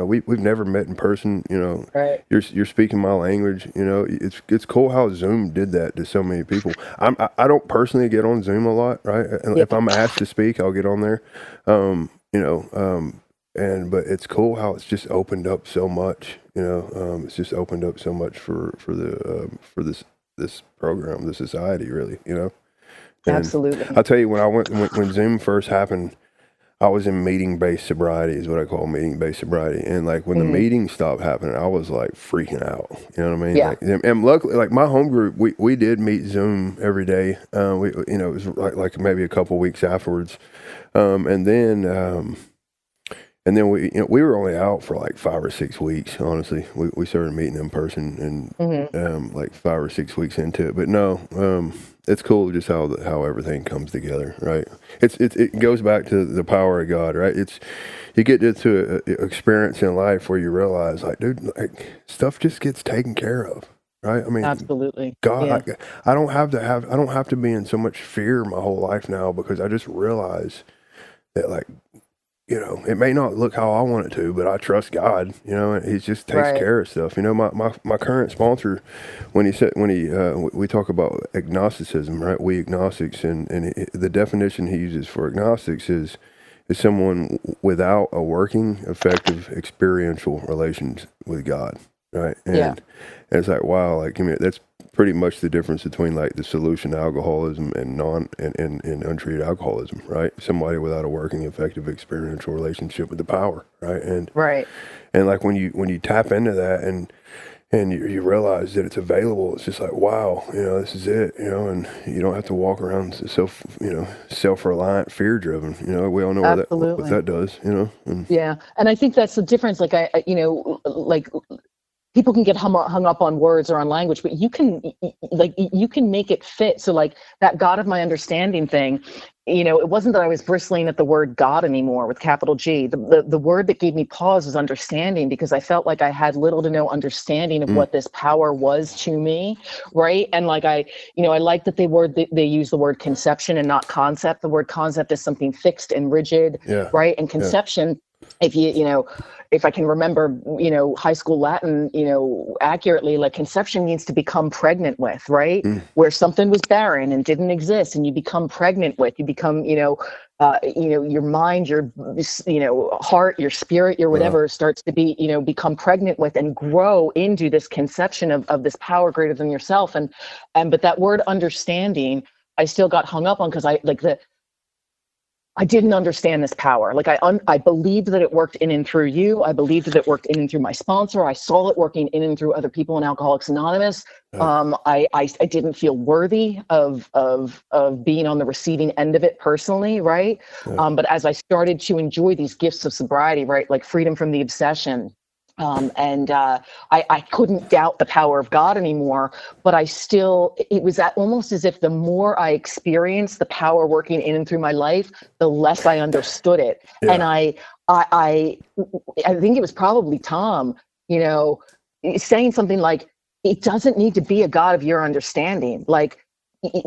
we've never met in person. Right. You're speaking my language. It's cool how Zoom did that to so many people. I don't personally get on Zoom a lot, right? And if I'm asked to speak, I'll get on there. But it's cool how it's just opened up so much. It's just opened up so much for this program, the society, really. And Absolutely. I'll tell you, when Zoom first happened, I was in meeting-based sobriety, is what I call meeting-based sobriety. And like when the meetings stopped happening, I was like freaking out. You know what I mean? Yeah. And luckily, like my home group, we did meet Zoom every day. It was like maybe a couple weeks afterwards, and then we were only out for like 5 or 6 weeks. Honestly, we started meeting in person and like 5 or 6 weeks into it. But no, it's cool just how everything comes together, right? It goes back to the power of God, right? You get to an experience in life where you realize, like, dude, like stuff just gets taken care of, right? I mean, Absolutely. God, Yeah. I don't have to be in so much fear my whole life now, because I just realize that, like, it may not look how I want it to, but I trust God, and he just takes care of stuff. My current sponsor, when we talk about agnosticism, right? We agnostics, and the definition he uses for agnostics is someone without a working, effective, experiential relations with God, right? And it's like, wow, like, that's pretty much the difference between like the solution to alcoholism and untreated alcoholism, right? Somebody without a working, effective, experiential relationship with the power, right? And like when you tap into that and you realize that it's available, it's just like, wow, this is it, and you don't have to walk around self-reliant, fear-driven. We all know what that does, And, yeah, and I think that's the difference. Like like people can get hung up on words or on language, but you can make it fit. So like that God of my understanding thing, it wasn't that I was bristling at the word God anymore with capital G. The word that gave me pause was understanding, because I felt like I had little to no understanding of what this power was to me, right? And like I like that they use the word conception and not concept. The word concept is something fixed and rigid, right? And conception, if I can remember, high school Latin, accurately, like conception means to become pregnant with, right? Where something was barren and didn't exist, and you become pregnant with, you become, your mind, your, heart, your spirit, your whatever starts to be, become pregnant with and grow into this conception of this power greater than yourself. But that word understanding, I still got hung up on, because I didn't understand this power. Like I believed that it worked in and through you. I believed that it worked in and through my sponsor. I saw it working in and through other people in Alcoholics Anonymous. I didn't feel worthy of being on the receiving end of it personally, right? But as I started to enjoy these gifts of sobriety, right, like freedom from the obsession, I couldn't doubt the power of God anymore, but it was almost as if the more I experienced the power working in and through my life, the less I understood it. Yeah. And I think it was probably Tom, saying something like, it doesn't need to be a God of your understanding. Like,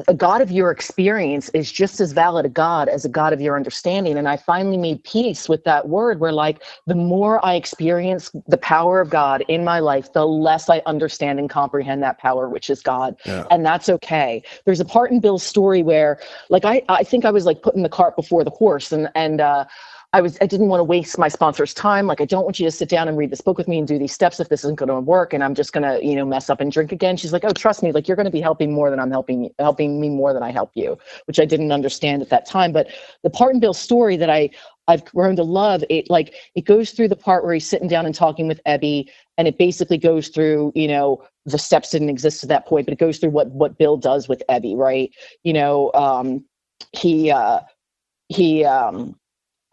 a God of your experience is just as valid a God as a God of your understanding. And I finally made peace with that word, where like, the more I experience the power of God in my life, the less I understand and comprehend that power, which is God. Yeah. And that's okay. There's a part in Bill's story where like, I think I was like putting the cart before the horse, and I didn't want to waste my sponsor's time. Like, I don't want you to sit down and read this book with me and do these steps if this isn't going to work, and I'm just going to, mess up and drink again. She's like, oh, trust me, like, you're going to be helping more than I'm helping me more than I help you, which I didn't understand at that time. But the part in Bill's story that I've grown to love, it goes through the part where he's sitting down and talking with Ebby, and it basically goes through, the steps didn't exist at that point, but it goes through what Bill does with Ebby, right? He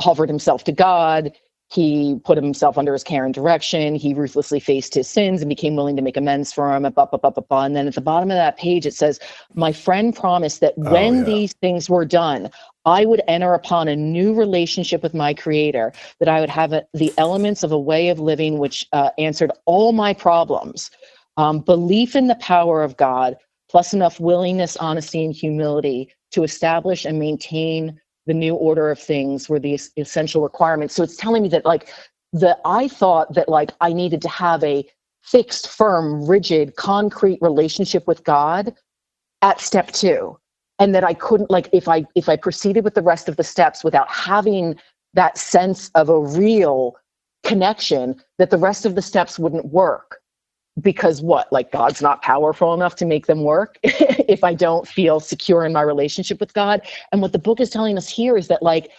offered himself to God. He put himself under his care and direction. He ruthlessly faced his sins and became willing to make amends for him. And then at the bottom of that page, it says, my friend promised that when these things were done, I would enter upon a new relationship with my creator, that I would have the elements of a way of living which answered all my problems. Belief in the power of God, plus enough willingness, honesty, and humility to establish and maintain the new order of things were the essential requirements. So it's telling me that I thought that like I needed to have a fixed, firm, rigid, concrete relationship with God at step 2. And that I couldn't, like, if I proceeded with the rest of the steps without having that sense of a real connection, that the rest of the steps wouldn't work. Because like God's not powerful enough to make them work if I don't feel secure in my relationship with God. And what the book is telling us here is that like,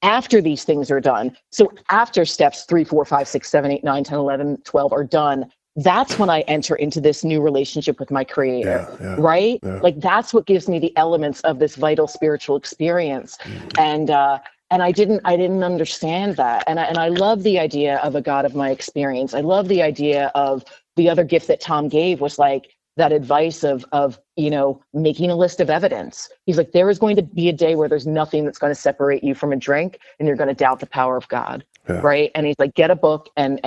after these things are done, so after steps 3, 4, 5, 6, 7, 8, 9, 10, 11, 12 are done, that's when I enter into this new relationship with my creator, right? Yeah. Like, that's what gives me the elements of this vital spiritual experience. And I didn't understand that. And I love the idea of a God of my experience. I love the idea of the other gift that Tom gave was like that advice of making a list of evidence. He's like, there is going to be a day where there's nothing that's going to separate you from a drink, and you're going to doubt the power of God. Yeah. Right. And he's like, get a book and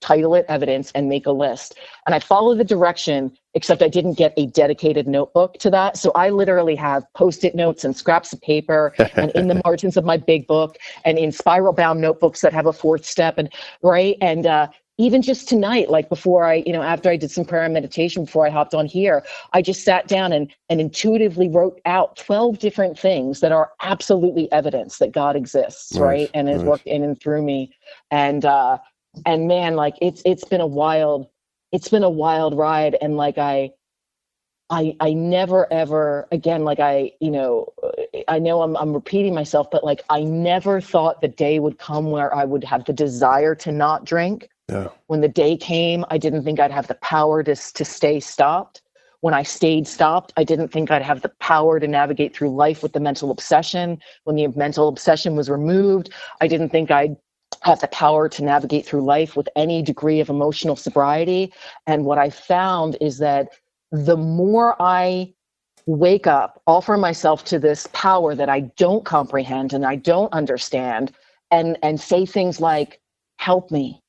title it Evidence and make a list. And I followed the direction, except I didn't get a dedicated notebook to that. So I literally have Post-it notes and scraps of paper and in the margins of my big book and in spiral bound notebooks that have a 4th step. And right. And even just tonight, like before after I did some prayer and meditation, before I hopped on here, I just sat down and intuitively wrote out 12 different things that are absolutely evidence that God exists, right? And has worked in and through me. And man, like it's been a wild ride. And like I never ever again, like I know I'm repeating myself, but like I never thought the day would come where I would have the desire to not drink. Yeah. When the day came, I didn't think I'd have the power to stay stopped. When I stayed stopped, I didn't think I'd have the power to navigate through life with the mental obsession. When the mental obsession was removed, I didn't think I'd have the power to navigate through life with any degree of emotional sobriety. And what I found is that the more I wake up, offer myself to this power that I don't comprehend and I don't understand, and say things like, help me,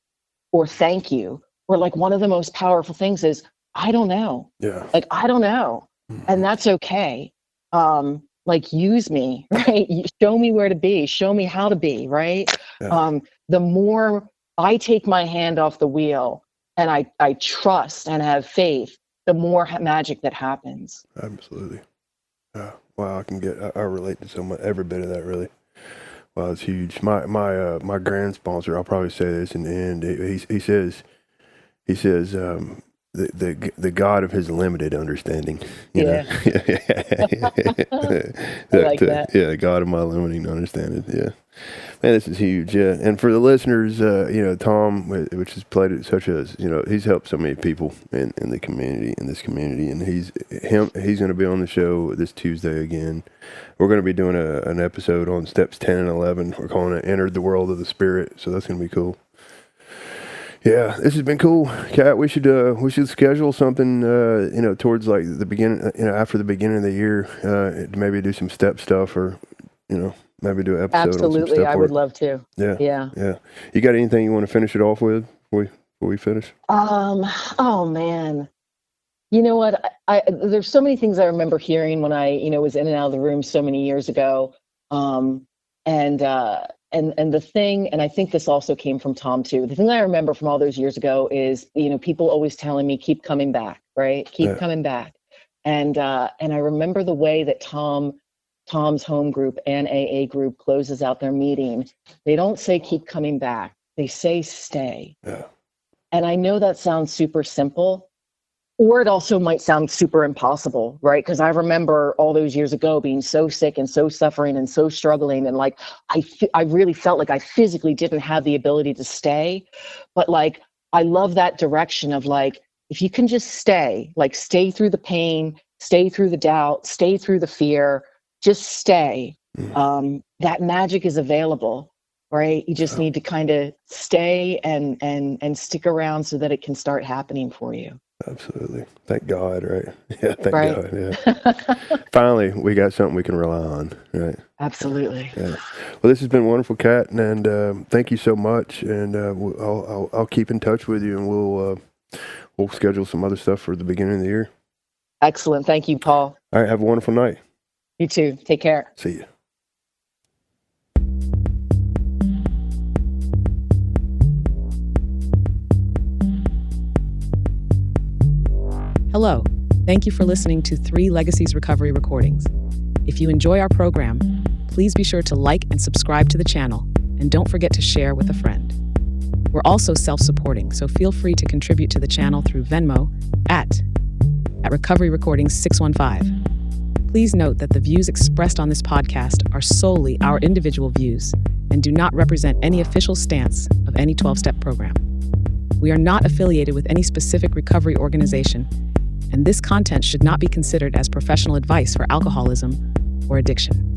or thank you, or like one of the most powerful things is, I don't know. Yeah. Like, I don't know. And that's okay. Like, use me, right? Show me where to be, show me how to be, right? Yeah. The more I take my hand off the wheel and I trust and have faith, the more magic that happens. Absolutely. Wow. I relate to so much, every bit of that, really. Wow, it's huge. My grand sponsor, I'll probably say this in the end. He says, the God of his limited understanding. You Yeah. know? I like that. Yeah, God of my limiting understanding. Yeah. Man, this is huge. Yeah. And for the listeners, Tom, which has played such as, he's helped so many people in the community, and he's going to be on the show this Tuesday again. We're going to be doing an episode on steps 10 and 11. We're calling it Entered the World of the Spirit. So that's going to be cool. Yeah, this has been cool, Kat. We should schedule something, towards like the beginning, after the beginning of the year, maybe do some step stuff, or, maybe do an episode. Absolutely, on some step I would love to. Yeah. You got anything you want to finish it off with before we finish? Oh man, you know what? There's so many things I remember hearing when I, was in and out of the room so many years ago. And the thing, and I think this also came from Tom too. The thing I remember from all those years ago is, people always telling me, keep coming back, right? Keep coming back. And I remember the way that Tom's home group and AA group closes out their meeting. They don't say keep coming back. They say stay. Yeah. And I know that sounds super simple, or it also might sound super impossible, right? Because I remember all those years ago being so sick and so suffering and so struggling. And like, I really felt like I physically didn't have the ability to stay. But like, I love that direction of like, if you can just stay through the pain, stay through the doubt, stay through the fear, just stay. That magic is available, right? You just need to kind of stay and stick around so that it can start happening for you. Absolutely. Thank God, right? Yeah, thank Right. God, yeah. Finally, we got something we can rely on, right? Absolutely. Yeah. Well, this has been wonderful, Kat, and thank you so much. And I'll keep in touch with you, and we'll schedule some other stuff for the beginning of the year. Excellent. Thank you, Paul. All right, have a wonderful night. You too. Take care. See you. Hello. Thank you for listening to 3 Legacies Recovery Recordings. If you enjoy our program, please be sure to like and subscribe to the channel, and don't forget to share with a friend. We're also self-supporting, so feel free to contribute to the channel through Venmo at Recovery Recordings 615. Please note that the views expressed on this podcast are solely our individual views and do not represent any official stance of any 12-step program. We are not affiliated with any specific recovery organization, and this content should not be considered as professional advice for alcoholism or addiction.